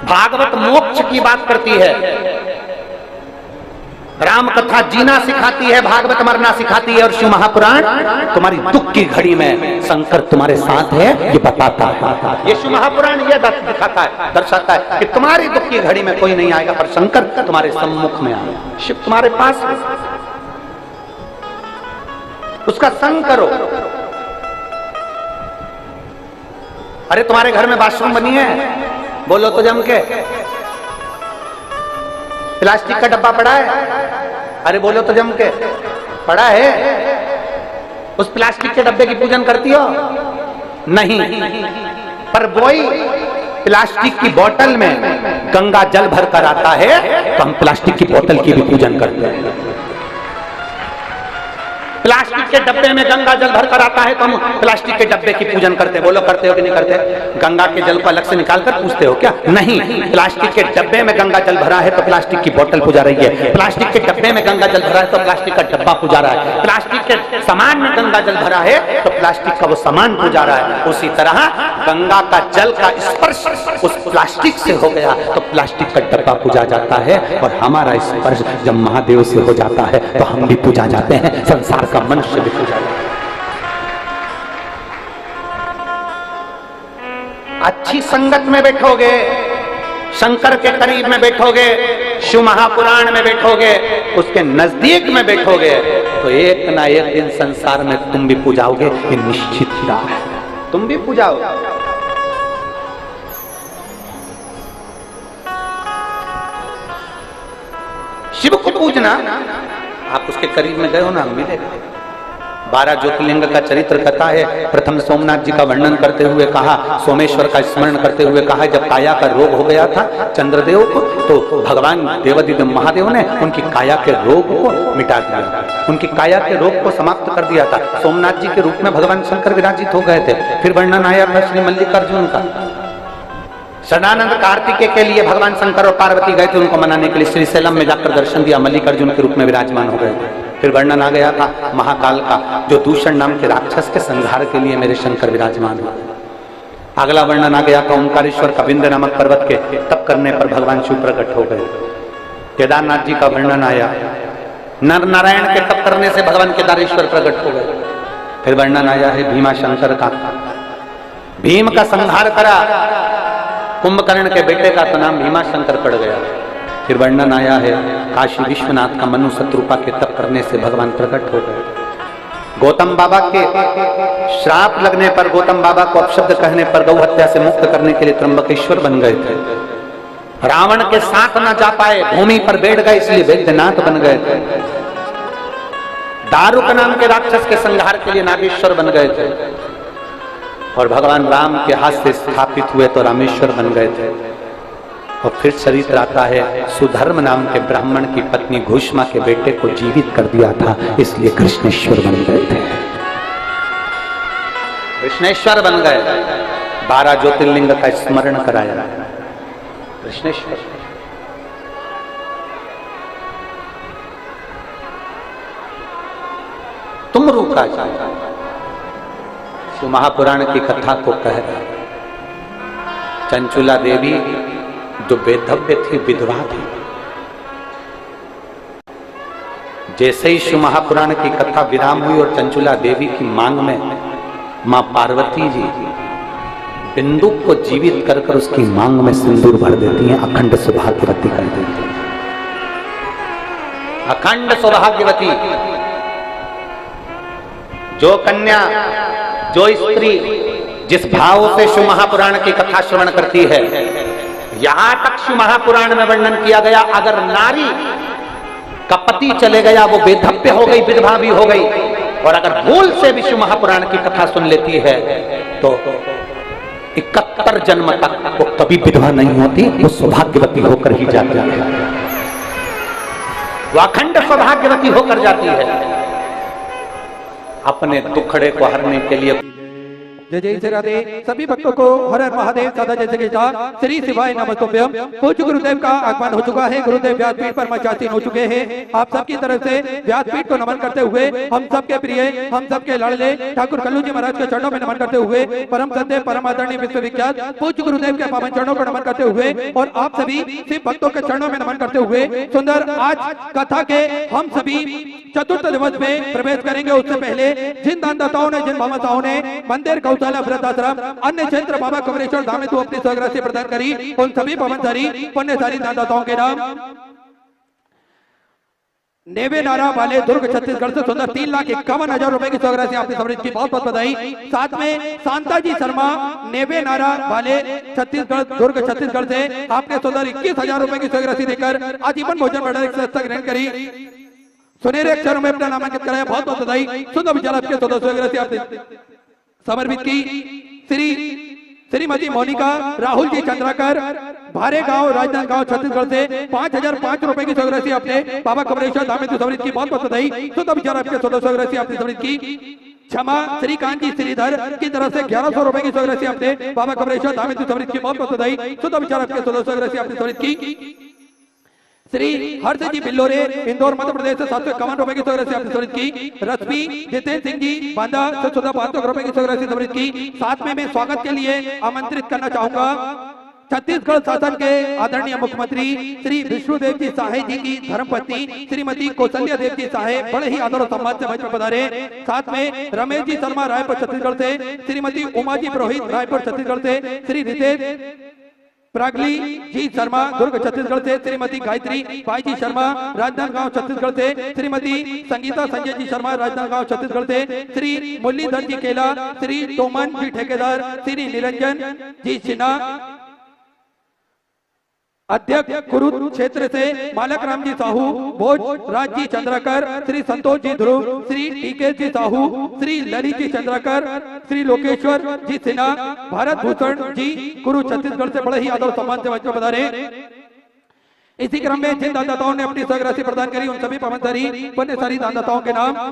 भागवत मोक्ष की बात करती है, राम कथा जीना सिखाती है, भागवत मरना सिखाती है, और शिव महापुराण तुम्हारी दुख की घड़ी में शंकर तुम्हारे साथ है ये बताता है। ये शिव महापुराण ये दिखाता है, दर्शाता है कि तुम्हारी दुख की घड़ी में कोई नहीं आएगा, पर शंकर तुम्हारे सम्मुख में आएगा। शिव तुम्हारे पास है, उसका संग करो। अरे तुम्हारे घर में बाथरूम बनी है, बोलो तो जम के। प्लास्टिक का डब्बा पड़ा है, अरे बोलो तो जम के, पड़ा है। उस प्लास्टिक के डब्बे की पूजन करती हो? नहीं, पर वही प्लास्टिक की बोतल में गंगा जल भर कर आता है तो हम प्लास्टिक की बोतल की भी पूजन करते हैं। प्लास्टिक के डब्बे में गंगा जल भर कर आता है तो हम प्लास्टिक के डब्बे की पूजन करते हैं। बोलो करते हो कि नहीं करते? गंगा के जल को अलग से निकाल कर पूजते हो क्या? नहीं, प्लास्टिक के डब्बे में गंगा जल भरा है तो प्लास्टिक की बोतल पूजा रही है। प्लास्टिक के डब्बे में गंगा जल भरा है तो प्लास्टिक का डब्बा पूजा रहा है। प्लास्टिक के सामान में गंगा जल भरा है तो प्लास्टिक का वो सामान पूजा रहा है। उसी तरह गंगा का जल का स्पर्श उस प्लास्टिक से हो गया तो प्लास्टिक का डब्बा पूजा जाता है, और हमारा स्पर्श जब महादेव से हो जाता है तो हम भी पूजा जाते हैं, संसार का मनुष्य भी पूजा जाता है। अच्छी संगत में बैठोगे, शंकर के करीब में बैठोगे, शिव महापुराण में बैठोगे, उसके नजदीक में बैठोगे तो एक ना एक दिन संसार में तुम भी पूजाओगे, ये निश्चित बात है, तुम भी पूजाओगे। शिव को पूजना, आप उसके करीब में गए हो ना, मिलेगा। 12 ज्योतिर्लिंग का चरित्र कथा है। प्रथम सोमनाथ जी का वर्णन करते हुए कहा, सोमेश्वर का स्मरण करते हुए कहा, जब काया का रोग हो गया था चंद्रदेव को, तो भगवान देवादिदेव महादेव ने उनकी काया के रोग को मिटा दिया, उनकी काया के रोग को समाप्त कर दिया था। सोमनाथ जी के रूप में भगवान शंकर विराजित हो गए थे। फिर वर्णन आया था श्री मल्लिकार्जुन का। सदानंद कार्तिकेय के लिए भगवान शंकर और पार्वती गए थे उनको मनाने के लिए, श्रीशैलम में जाकर दर्शन दिया, मल्लिकार्जुन के रूप में विराजमान हो गए। फिर वर्णन आ गया था महाकाल का, जो दूषण नाम के राक्षस के संहार के लिए मेरे शंकर विराजमान हुए। अगला वर्णन आ गया था ओंकारेश्वर का, विंध्य नामक पर्वत के तप करने पर भगवान शिव प्रकट हो गए। केदारनाथ जी का वर्णन आया, नर नारायण के तप करने से भगवान केदारेश्वर प्रकट हो गए। फिर वर्णन आया है भीमा शंकर का, भीम का संहार करा, कुंभकर्ण के बेटे का तो नाम भीमा शंकर पड़ गया। फिर वर्णन आया है काशी विश्वनाथ का, मनु शत्रुपा के तप करने से भगवान प्रकट हो गए। गौतम बाबा के श्राप लगने पर, गौतम बाबा को अपशब्द कहने पर गौ हत्या से मुक्त करने के लिए त्र्यंबकेश्वर बन गए थे। रावण के साथ न जा पाए, भूमि पर बैठ गए, इसलिए वैद्यनाथ बन गए थे। दारुक नाम के राक्षस के संहार के लिए नागेश्वर बन गए थे, और भगवान राम के हाथ से स्थापित हुए तो रामेश्वर बन गए थे। और फिर चरित्र आता है, सुधर्म नाम के ब्राह्मण की पत्नी घुष्मा के बेटे को जीवित कर दिया था, इसलिए कृष्णेश्वर बन गए थे, कृष्णेश्वर बन गए। 12 ज्योतिर्लिंग का स्मरण कराया कृष्णेश्वर। तुम रुका जाओ, शिव महापुराण की कथा को कह रहा। चंचुला देवी जो बेधव्य थी, विधवा थी, जैसे ही शिव महापुराण की कथा विराम हुई और चंचुला देवी की मांग में मां पार्वती जी बिंदु को जीवित कर कर उसकी मांग में सिंदूर भर देती हैं, अखंड सौभाग्यवती कर देती हैं, अखंड सौभाग्यवती। जो कन्या, जो स्त्री जिस भाव से शिव महापुराण की कथा श्रवण करती है, यहां तक शिव महापुराण में वर्णन किया गया, अगर नारी का पति चले गया, वो बेधव्य हो गई, विधवा भी हो गई, और अगर भूल से भी शिव महापुराण की कथा सुन लेती है तो 71 जन्म तक वो कभी विधवा नहीं होती, वो सौभाग्यवती होकर ही जाती है, वो अखंड सौभाग्यवती होकर जाती है। अपने दुखड़े को हरने के लिए जय जय श्री राधे। सभी भक्तों को हर हर महादेव सदा जय के साथ श्री शिवाय नमस्तुभ्यम। पूज्य गुरुदेव का आगमन हो चुका है, गुरुदेव व्यासपीठ पर मंचासीन हो चुके हैं। आप सबकी तरफ से व्यासपीठ को नमन करते हुए, हम सबके प्रिय, हम सबके लाडले ठाकुर कल्लू जी महाराज के चरणों में नमन करते हुए, परम सत्य परम आदरणीय विश्वविख्यात पूज्य गुरुदेव के पावन चरणों को नमन करते हुए, और आप सभी शिव भक्तों के चरणों में नमन करते हुए सुंदर आज कथा के हम सभी चतुर्थ दिवस में प्रवेश करेंगे। उससे पहले जिन दानदाताओं ने, जिन भामाताओं ने मंदिर गौशाला वृद्धाश्रम अन्य क्षेत्र बाबा कुमरेश्वर धाम में तो अपनी स्वराशि प्रदान करी, उन सभी पवनधारी पुण्यधारी दानदाताओं के नाम नेवे नारा वाले दुर्ग छत्तीसगढ़ से सुंदर 3,51,000 रुपए की स्वराशि आपने समृद्ध की बहुत बहुत बधाई। साथ में शांता जी शर्मा नेवे नारा वाले छत्तीसगढ़ दुर्ग छत्तीसगढ़ से आपने सुंदर 21,000 रुपए की स्वराशि देकर आजीवन भोजन भंडार ग्रहण करी, सुनहरे अक्षरों में अपना नामांकित कराया, बहुत बहुत बधाई। सुंदर विचार आपके स्वराशि आपने समर्पित की। श्री श्रीमती मोनिका राहुल जी चंद्राकर भारे गांव राजनांदगांव छत्तीसगढ़ से 5,005 रुपए की राशि अपने बाबा कमरेश्वर धामित समृद्ध की बहुत बहुत बधाई। तो विचार आपके 1600 राशि अपनी समृद्ध की क्षमा श्रीकांत जी श्रीधर की तरफ से 1100 रुपए की राशि अपने बाबा कमरेश्वर धामित समृद्ध की बहुत बहुत बधाई। तो विचार आपके 1600 राशि अपनी समृद्ध की श्री हर्ष जी बिल्लोरे इंदौर मध्य प्रदेश से 751 रुपए की राशि अपनी समृद्ध की। रश्मि जितेंद्र सिंह जी बांदा से 500 रुपए की राशि समृद्ध की। साथ में मैं स्वागत के लिए आमंत्रित करना चाहूंगा छत्तीसगढ़ शासन के आदरणीय मुख्यमंत्री श्री विष्णुदेव जी साहे जी की धर्मपत्नी श्रीमती कौशल्या देव जी साहे बड़े ही आदर और सम्मान से मंच पर पधारे। साथ में रमेश जी शर्मा रायपुर छत्तीसगढ़ से, श्रीमती उमा जी पुरोहित रायपुर छत्तीसगढ़ से, श्री रितेश प्रागली जी शर्मा दुर्ग छत्तीसगढ़ से, श्रीमती गायत्री भाई जी शर्मा राजनांदगांव छत्तीसगढ़ से, श्रीमती संगीता संजय जी शर्मा राजनांदगांव छत्तीसगढ़ से, श्री मुरलीधर जी केला, श्री तोमन जी ठेकेदार, श्री निरंजन जी सिन्हा अध्यक्ष कुरुद क्षेत्र से, मालक राम जी साहू, भोज राज जी चंद्राकर, श्री संतोष जी ध्रुव, श्री टीके जी साहू, श्री ललित जी चंद्राकर, श्री लोकेश्वर जी सिन्हा, भारत भूषण जी कुरु छत्तीसगढ़ से बड़े ही आदर सम्मान से मंच पर पधारे। इसी क्रम में जिन दानदाताओं ने अपनी राशि प्रदान करी उन सभी पवनधारी पुण्यशाली दानदाताओं के नाम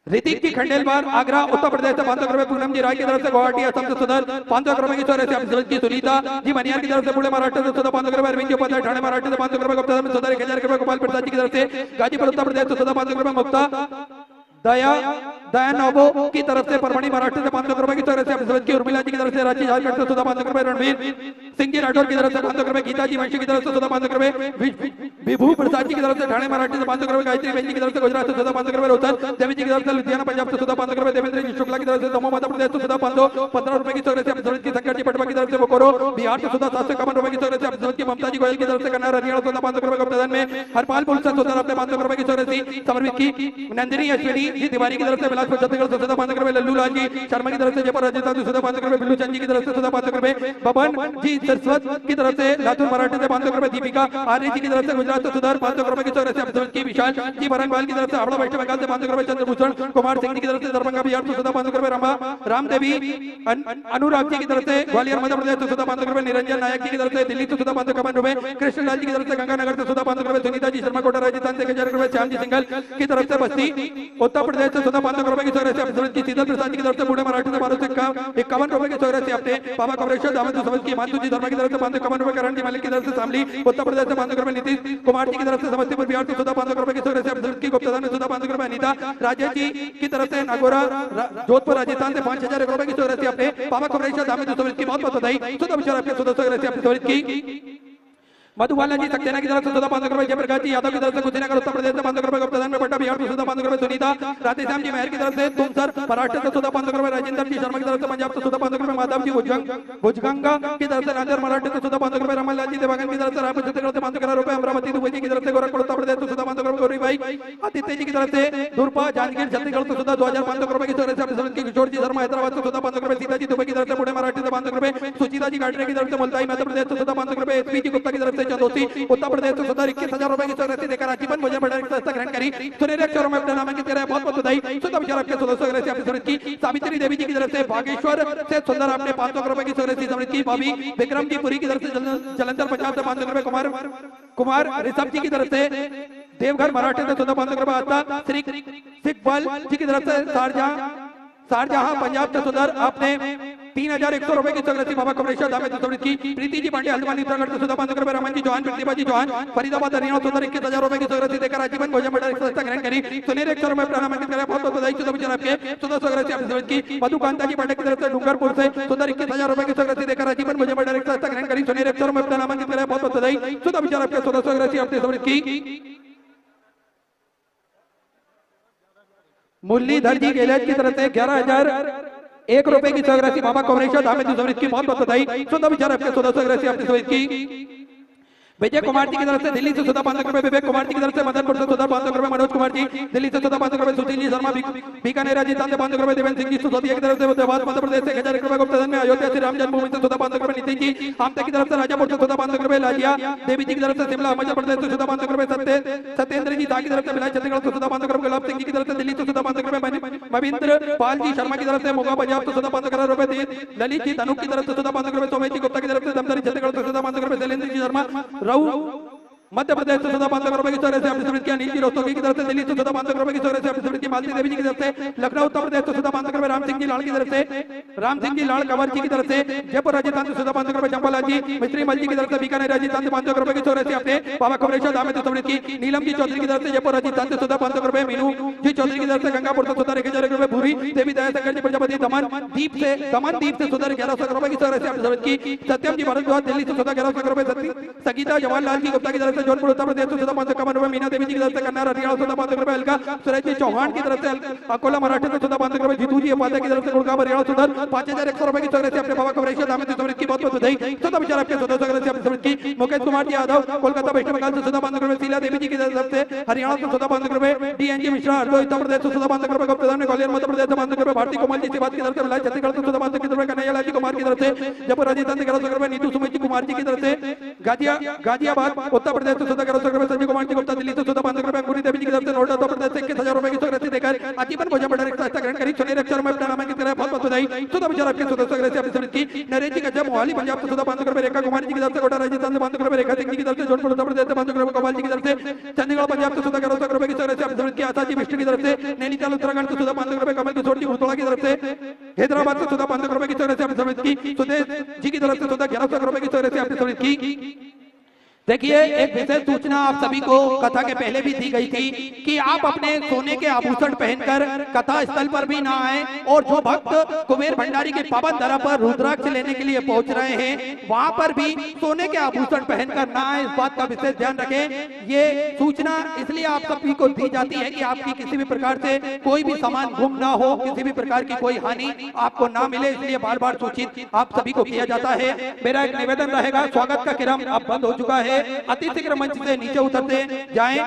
ऋतिक जी खंडेलवाल आगरा उत्तर प्रदेश से 500 रुपए, पूनम जी राय की तरफ से गुवाहाटी असम से सुधर 500 रुपए की राशि अपनी की। सुनीता जी मनियार की तरफ से पुणे महाराष्ट्र से 500 रुपए, अरविंद जी उपाध्याय ठाणे महाराष्ट्र से 500 रुपए, गुप्ता में सुधर 1000 रुपए, गोपाल प्रसाद जी की तरफ से गाजीपुर उत्तर प्रदेश से 500 रुपए, मुक्ता दया नोबो की तरफ से परभणी महाराष्ट्र से 500 रुपए की राशि अपनी की। उर्मिला जी की तरफ से रांची झारखंड से 500 रुपए, रणवीर सिंह जी राठौर की तरफ से 500 रुपए, गीता जी वंशी की तरफ से 500 रुपए, विभू प्रसाद जी की तरफ से ठाणे महाराष्ट्र से 500 रुपए, गायत्री बहन जी की तरफ से गुजरात से 500 रुपए, रोहतन देवी जी की तरफ से लुधियाना पंजाब से 500 रुपए, देवेंद्र जी शुक्ला की तरफ से दमोह मध्य प्रदेश से 15 रुपए की राशि अपनी की। शंकर जी पटवा की तरफ से बोकोरो बिहार से 751 रुपए की राशि अपनी की। ममता जी गोयल की तरफ से कन्नौर हरियाणा से 500 रुपए, गुप्तधन में हरपालपुर से अपने 500 रुपए की राशि समर्पित की। नंदिनी अश्विनी जी तिवारी की तरफ से बिलासपुर छत्तीसगढ़ से 500 रुपए, लल्लू लाल जी शर्मा की तरफ से जयपुर राजस्थान से 500 रुपए, बिल्लू चंद जी की तरफ से 500 रुपए, बबन जी सरस्वत की तरफ से लातूर महाराष्ट्र से 500 रुपए, दीपिका आर्य जी की तरफ से गुजरात से सुधार 500 रुपए की राशि अपनी की। विशाल जी बरंगवाल की तरफ से हावड़ा वेस्ट बंगाल से 500 रुपए, चंद्रभूषण कुमार सिंह जी की तरफ से दरभंगा बिहार से 500 रुपए, रामदेवी अनुराग जी की तरफ से ग्वालियर मध्य प्रदेश से 500 रुपए, निरंजन नायक जी की तरफ से दिल्ली से 551 रुपए, कृष्णलाल जी की तरफ से गंगानगर से 500 रुपए, सुनीता जी शर्मा कोटा राजस्थान से 1000 रुपए, श्याम जी सिंघल की तरफ से बस्ती उत्तर प्रदेश से 500 रुपए की राशि अपनी की। शीतल प्रसाद जी की तरफ से पुणे महाराष्ट्र से 1251 रुपए की राशि अपने बाबा कमरेश्वर दामद समझ की। मानसू जी धर्मा की तरफ से 551 रुपए, करण जी मालिक की तरफ से शामली उत्तर प्रदेश से 500 रुपए, नीतीश कुमार जी की तरफ से समस्तीपुर बिहार से 500 रुपए की राशि अपनी की। गुप्तधन में 500 रुपए, अनीता राजेश जी की तरफ से नागौरा जोधपुर राजस्थान से 5000 रुपए की राशि अपने बाबा कमरेश्वर दामद समझ की बहुत बहुत बधाई। सुधा विचार आपके 1600 राशि अपनी समझ की। मधुबाला जी सक्सेना की तरफ से 500 रुपए, जयप्रकाश जी यादव की तरफ से कुशीनगर उत्तर प्रदेश से 500 रुपए, गुप्तधन में पट्टा बिहार से 500 रुपए, सुनीता राधेश्याम जी मेहर की तरफ से तुमसर महाराष्ट्र से 500 रुपए, राजेंद्र जी शर्मा की तरफ से पंजाब से 500 रुपए, माधव जी भुजगंगा की तरफ से नांदेड़ महाराष्ट्र से 500 रुपए, रमनलाल जी देवांगन की तरफ से रायपुर छत्तीसगढ़ से 500 रुपए, अमरावती दुबई जी की तरफ से गोरखपुर उत्तर प्रदेश से 500 रुपए, गौरी भाई आदित्य जी की तरफ से दुर्पा जांजगीर छत्तीसगढ़ से 2500 रुपए की राशि अपनी की। किशोर जी शर्मा हैदराबाद से 500 रुपए, सीता जी दुबई की तरफ से पुणे महाराष्ट्र से 500 रुपए, सुचिता जी गाटरे की तरफ से मुल्ताई मध्य प्रदेश से 500 रुपए, एसपी जी गुप्ता की तरफ से चंदोसी उत्तर प्रदेश से 21,000 रुपए की राशि देकर आजीवन मुझे बड़ा ग्रहण करी। सुनहरे अक्षरों में अपना नामांकित करें, बहुत बहुत बधाई। सुधा विचार आपके 1600 राशि अपनी समृद्ध की। सावित्री देवी जी की तरफ से बागेश्वर से सुंदर आपने 500 रुपए की राशि समृद्ध की। भाभी विक्रम जी पुरी की तरफ से जलंधर पंजाब से 500 रुपए, कुमार ऋषभ जी की तरफ से देवघर महाराष्ट्र से 500 रुपए, आता श्री सिकबल जी की तरफ से शारजहां पंजाब से सुधर आपने 3100 रुपए की राशि बाबा कमरेश्वर दामद समृद्ध की। प्रीति जी पांडे हल्द्वानी उत्तराखंड से 500 रुपए, रमन जी चौहान प्रतिभा जी चौहान फरीदाबाद हरियाणा सुधर 21,000 रुपए की राशि देकर आजीवन भोजन भंडार ग्रहण करी। सुनहरे अक्षरों में अपना नामांकित करें, बहुत बहुत बधाई। सुधा विचार आपके 1600 राशि अपनी समृद्ध की। मधुकांता जी पांडे की तरफ से डूंगरपुर से सुधर 21,000 रुपए की राशि देकर आजीवन भोजन भंडार ग्रहण करी। सुनहरे अक्षरों में अपना नामांकित करें, बहुत बहुत बधाई। सुधा विचार आपके 1600 राशि अपनी समृद्ध की। मुरलीधर जी गेलत की तरफ से 11,001 रुपए की राशि बाबा कमरेश्वर दामद समृद्ध की बहुत बहुत बधाई। सुधा विचार आपके 1600 राशि अपनी समृद्ध की। विजय कुमार जी की तरफ से दिल्ली से सुधा 500 रुपए, विवेक कुमार जी की तरफ से मदनपुर से सुधा 500 रुपए, मनोज कुमार जी दिल्ली से सुधा 500 रुपए, सुशील जी शर्मा बीकानेर राजस्थान से 500 रुपए, देवेंद्र सिंह जी सिसोदिया की तरफ से देवास मध्य प्रदेश से 1000 रुपए, गुप्तधन में अयोध्या श्री राम जन्मभूमि से सुधा 500 रुपए, नितिन जी आमते की तरफ से राजापुर से सुधा 500 रुपए, लाजिया देवी जी की तरफ से शिमला मध्य प्रदेश से सुधा 500 रुपए, सत्येंद्र जी धा की तरफ से भिलाई छत्तीसगढ़ से सुधा 500 रुपए, गुलाब सिंह जी की तरफ से दिल्ली से सुधा 500 रुपए, मविंद्र पाल जी शर्मा की तरफ से मोगा पंजाब से सुधा 500 रुपए, ललित जी धनुक की तरफ से सुधा 500 रुपए, सोमेश जी गुप्ता की तरफ से दमदरी छत्तीसगढ़ से सुधा 500 रुपए, शैलेंद्र जी शर्मा राउ मध्य प्रदेश से सुधा 500 रुपए की चौरे से अपनी समृद्धि नील जी रोहतगी की तरफ से, दिल्ली से सुधा 500 रुपए की चौरे से अपनी समृद्धि मालती देवी जी की तरफ से, लखनऊ उत्तर प्रदेश से सुधा 500 रुपए, राम सिंह जी लाल की तरफ से, राम सिंह जी लाल कंवर जी की तरफ से, जयपुर राजस्थान से सुधा 500 रुपए, चंपालाल जी मिस्त्री मल जी की तरफ से, बीकानेर राजस्थान से 500 रुपए की चौरे से अपने बाबा कमरेश्वर धाम में समृद्धि की, नीलम जी चौधरी की तरफ से, जयपुर राजस्थान से सुधा 500 रुपए, मीनू जी चौधरी की तरफ से, गंगापुर से सुधा 1000 रुपए, भूरी देवी दया शंकर जी प्रजापति दमन दीप से सुधा 1100 रुपए की चौरे से अपनी समृद्धि की, सत्यम जी भारद्वाज दिल्ली से सुधा 1100 रुपए, संगीता जवाहरलाल जी गुप्ता की तरफ से, जौनपुर उत्तर प्रदेश सुधा 551 रुपए, मीना देवी जी की तरफ से, कन्नड़ हरियाणा सुधा 500 रुपए, अलका सुरेश जी चौहान की तरफ से, अकोला मराठा से सुधा 500 रुपए, जीतू जी उपाध्याय की तरफ से, गुड़गांव हरियाणा सुधा 5100 रुपए की चौरे से अपने बाबा कमरेश्वर धाम में समृद्धि की बहुत बहुत बधाई, सुधा विचार आपके सुधा से अपनी समृद्धि की, मुकेश कुमार जी यादव कोलकाता वेस्ट बंगाल से सुधा 500 रुपए, शीला देवी जी की तरफ से हरियाणा से सुधा 500 रुपए, डीएनजी मिश्रा हरदोई उत्तर प्रदेश से सुधा 500 रुपए, गुप्तधन ग्वालियर मध्य प्रदेश से 500 रुपए, भारती कोमल जी सिवात की तरफ से, भिलाई छत्तीसगढ़ से सुधा 500 रुपए, कन्हैया जी कुमार की तरफ से, जयपुर राजस्थान से 1100 रुपए, नीतू सुमित जी कुमार जी की तरफ से, गाजियाबाद उत्तर प्रदेश से सुधा 1100 रुपए, संजय कुमार जी गुप्ता दिल्ली से सुधा 500 रुपए, अंकुरी देवी जी की तरफ से, नोएडा उत्तर प्रदेश से 21,000 रुपए की चौरासी देकर आजीवन भोजन भंडार रक्षा ग्रहण करी, सुनील अक्षर में अपना नाम की तरह बहुत बहुत बधाई, सुधा विचार आपके सुधा से अपनी समृद्धि की, नरेश जी गजब मोहाली पंजाब से सुधा 500 रुपए, रेखा कुमार जी की तरफ से, कोटा राजस्थान से 500 रुपए, रेखा सिंह जी की तरफ से, जौनपुर उत्तर प्रदेश से 500 रुपए, गोपाल जी की तरफ से, चंडीगढ़ पंजाब से सुधा 1100 रुपए की चौरासी अपनी समृद्धि की, आशा जी विष्णु की तरफ से, नैनीताल उत्तराखंड से सुधा 500 रुपए, कमल किशोर जी उड़तोड़ा की तरफ से, हैदराबाद से सुधा 500 रुपए की चौरासी अपनी समृद्धि की, सुदेश जी की तरफ से सुधा 1100 रुपए की चौरासी अपनी समृद्धि की। देखिए एक विशेष सूचना आप सभी को कथा के पहले भी दी गई थी कि आप अपने सोने के आभूषण पहनकर कथा स्थल पर भी ना आए, और जो भक्त कुबेर भंडारी के पावन धरा पर रुद्राक्ष लेने के लिए पहुंच रहे हैं वहां पर भी सोने के आभूषण पहनकर ना आए, इस बात का विशेष ध्यान रखें। ये सूचना इसलिए आप सभी को दी जाती है कि आपकी किसी भी प्रकार से कोई भी सामान गुम ना हो, किसी भी प्रकार की कोई हानि आपको ना मिले, इसलिए बार बार सूचित आप सभी को किया जाता है। मेरा एक निवेदन रहेगा, स्वागत का क्रम अब बंद हो चुका है, अति शीघ्र मंच से नीचे उतरते जाएं।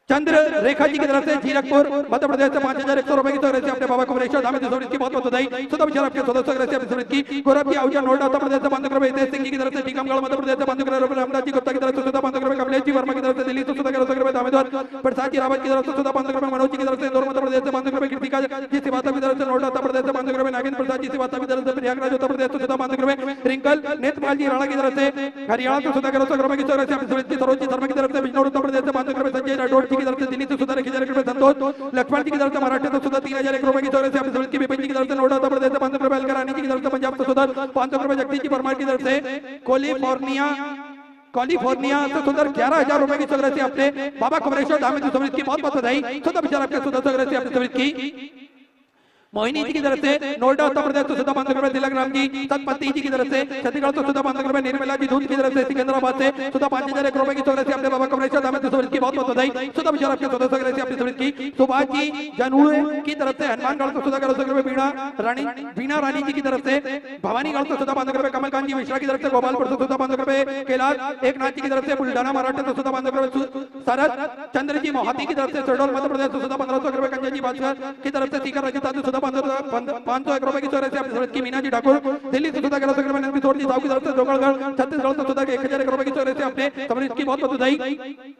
चंद्र रेखा जी की तरफ से जीरकपुर मध्य प्रदेश से 5100 रुपए की चौरासी अपने बाबा कमरेश्वर धाम में की बहुत बहुत बधाई, सुधा विचार आपके सदस्य की, गौरव जी आहूजा नोएडा उत्तर प्रदेश से 500 रुपए, हितेश सिंह जी की तरफ से टीकमगढ़ मध्य प्रदेश से 500 रुपए, रामदास जी गुप्ता की तरफ से सुधा 500 रुपए, कमलेश जी वर्मा की तरफ से दिल्ली से सुधा 1100 रुपए, दामोदर प्रसाद जी रावत की तरफ से सुधा 500 रुपए, मनोज जी की तरफ से इंदौर मध्य प्रदेश से 500 रुपए, कृतिका जी श्रीवास्तव की तरफ से नोएडा उत्तर प्रदेश से 500 रुपए, नागेंद्र प्रसाद जी श्रीवास्तव की तरफ से प्रयागराज उत्तर प्रदेश से सुधा 500 रुपए, रिंकल नेत्रपाल जी राणा की तरफ से हरियाणा से सुधा 1100 रुपए की चौरासी अपनी समृद्धि, सरोज जी शर्मा की तरफ से बिजनौर उत्तर प्रदेश से 500 रुपए, संजय राठौड़ जी की तरफ से दिल्ली से सुधा 1000 रुपए, संतोष लक्ष्मण जी की तरफ से मराठा से सुधा 3001 रुपए की चौरासी अपनी समृद्धि, विपिन जी की तरफ से नोएडा उत्तर प्रदेश से 500 रुपए, अलका रानी जी की तरफ से पंजाब से सुधा 500 रुपए, जगदीश जी परमार की तरफ से कैलिफोर्निया से सुंदर 11,000 रुपए की चौरासी अपने बाबा कमरेश्वर धाम में समृद्धि की बहुत बहुत बधाई, सुधा विचार आपके सुधा चौरासी अपनी समृद्धि की। मोहिनी जी की तरफ से नोएडा उत्तर प्रदेश से सुधा 500 रुपए, तिलक राम जी सतपति जी की तरफ से छत्तीसगढ़ से सुधा 500 रुपए, निर्मला जी दूध की तरफ से सिकंदराबाद से सुधा 5001 रुपए की चौरासी अपने बाबा कमरेश्वर धाम में समृद्धि की बहुत बहुत बधाई, सुधा विचार आपके सुधा चौरासी अपनी समृद्धि की। सुभाष जी जनूड़े की तरफ से हनुमानगढ़ से सुधा 1100 रुपए, बीणा रानी जी की तरफ से भवानीगढ़ से सुधा 500 रुपए, कमलकांत जी मिश्रा की तरफ से गोपालपुर से सुधा 500 रुपए, कैलाश एकनाथ जी की तरफ से बुल्ढाना मराठा से सुधा 500 रुपए, शरद चंद्र जी मोहाती की तरफ से शहडोल मध्य प्रदेश से सुधा 1500 रुपए, कंजन जी बादशाह की तरफ से सीकर राजस्थान से सुधा 501 रुपए की चौरासी अपनी समृद्धि की। मीना जी ठाकुर दिल्ली से सुधा 1100 रुपए, नंदी थोड़ी साहू की तरफ से जोगड़गढ़ छत्तीसगढ़ से सुधा 1001 रुपए की चौरासी अपने समृद्धि की बहुत बहुत बधाई।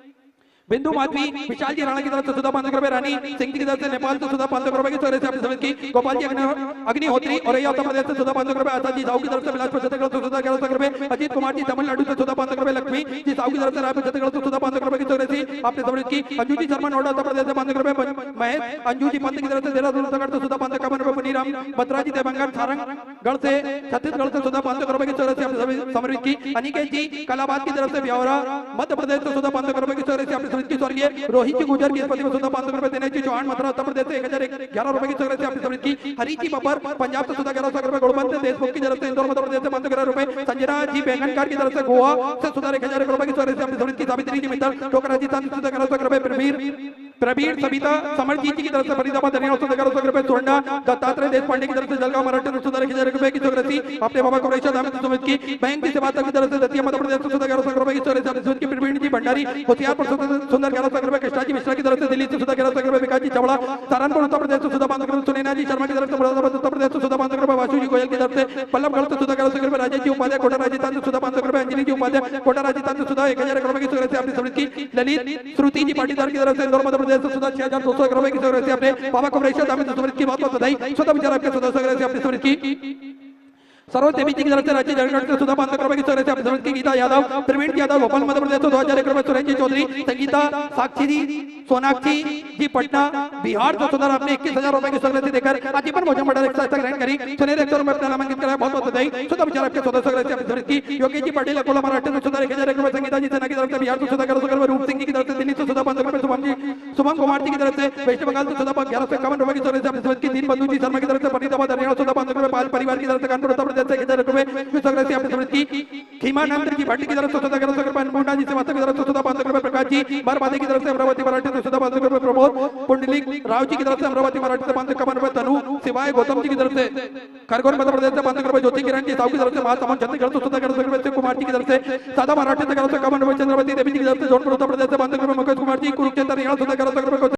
बिंदु माधवी विशाल जी राणा की तरफ से सुधा 500 रुपए, रानी सिंह जी की तरफ से नेपाल से सुधा 500 रुपए की चौरासी अपनी समृद्धि की। गोपाल जी अग्निहोत्री और उत्तर प्रदेश से सुधा 500 रुपए, आशा जी साहू की तरफ से बिलासपुर छत्तीसगढ़ से सुधा 1100 रुपए, अजीत कुमार जी तमिलनाडु से सुधा 500 रुपए, लक्ष्मी जी साहू की तरफ से रायपुर छत्तीसगढ़ से सुधा 500 रुपए की चौरासी अपनी समृद्धि की। अंजू जी शर्मा नोएडा उत्तर प्रदेश से 500 रुपए, महेश अंजू जी पंत की तरफ से देहरादून उत्तराखंड से सुधा 551 रुपए, पुनीराम बत्रा जी देवंगढ़ सारंगगढ़ से छत्तीसगढ़ से सुधा 500 रुपए की चौरासी अपनी समृद्धि की। अनिकेत जी कलाबाद की तरफ से ब्यावरा मध्य प्रदेश से सुधा 500 रुपए की चौरासी अपनी समृद्धि की। स्वर्गीय रोहित जी गुजर की स्मृति में सुधा 500 रुपए, दिनेश जी चौहान मथुरा उत्तर प्रदेश से 1011 रुपए की चौरासी अपनी समृद्धि की। हरी जी बब्बर पंजाब से सुधा 1100 रुपए, गुणवंत देशमुख की तरफ से इंदौर मध्य प्रदेश से 511 रुपए, संजना जी बैंगनकार की तरफ से गोवा से सुधा 1001 रुपए की चौरासी अपनी समृद्धि की। सावित्री जी मित्तल टोकर राजस्थान से सुधा 1100 रुपए, प्रवीर प्रवीण सविता समरजीत जी की तरफ से फरीदाबाद हरियाणा 111 रुपए, सुवर्णा दत्तात्रेय देश पांडे की तरफ से जलगांव मराठी 111 रुपए की सुरती अपने बाबा कमरेश दामित सुमित की बैंक की सेवा की तरफ से दतिया मध्य प्रदेश 111 रुपए की सुरती की प्रवीण जी भंडारी होशियारपुर सुंदर 11 रुपए, कृष्णा जी मिश्रा की तरफ से दिल्ली से 11 रुपए, विकास जी चवड़ा सहारनपुर उत्तर प्रदेश से 15 रुपए, सुनैना जी शर्मा की तरफ से मुरादाबाद उत्तर प्रदेश से 15 रुपए, वासु जी गोयल की तरफ से पल्लवगढ़ से 11 रुपए, राजेश जी उपाध्याय कोटा राजस्थान से 15 रुपए, अंजलि जी उपाध्याय कोटा राजस्थान से 1000 रुपए की सुरती अपनी समृद्धि की, ललित श्रुति जी पाटीदार की तरफ से इंदौर मध्य प्रदेश से 6200 रुपए की सुरती अपने बाबा कमरेश दामित सुमित की बहुत बहुत बधाई। स्वतः विचार आपके सदस्य से अपनी समृद्धि की, सरोज देवी जी की तरफ से राज्य झारखंड से 15 रुपए की तरफ से अपनी समृद्धि की, गीता यादव प्रवीण यादव भोपाल मध्य प्रदेश से 2001 रुपए, सुरेंद्र चौधरी संगीता साक्षी जी सोनाक्षी जी पटना बिहार से सुंदर आपने 21,000 रुपए की सुरती देकर आजीवन भोजन मंडल एक साथ ग्रहण करी, सुनहरे अक्षरों में अपना नामांकित कराया, बहुत बहुत बधाई। स्वतः विचार आपके सदस्य से अपनी समृद्धि की, योगी जी पटेल अकोला महाराष्ट्र से 1001 रुपए, संगीता जी सेना की तरफ से बिहार से 11 रुपए, रूप सिंह जी की तरफ से दिल्ली से 15 रुपए, शुभम कुमार जी की तरफ से वेस्ट बंगाल से 1151 रुपए की सुरती अपनी समृद्धि की, दीन बंधु जी शर्मा की तरफ से फरीदाबाद हरियाणा 15 रुपए, पाल परिवार की तरफ से कानपुर उत्तर प्रदेश से 1000 रुपए अपनी समृद्धि की, खीमानंद जी भाटी की तरफ से 11 रुपए, अन्नपूर्णा जी सेवा की तरफ से 15 रुपए, प्रकाश जी बारबादी की तरफ से अमरावती मराठी से 15 रुपए, प्रमोद पुंडलिक राव जी की तरफ से अमरावती मराठी से 551 रुपए, तनु सिवाय गौतम जी की तरफ से खरगोन मध्य प्रदेश से 15 रुपए, ज्योति किरण जी साहू की तरफ से महासमुंद छत्तीसगढ़ से 11 रुपए, कुमार जी की तरफ से सादा मराठी से 51 रुपए, चंद्रवती देवी जी की तरफ से जौनपुर उत्तर प्रदेश से 15 रुपए, मुकेश कुमार जी कुरुक्षेत्र हरियाणा से 11 रुपए।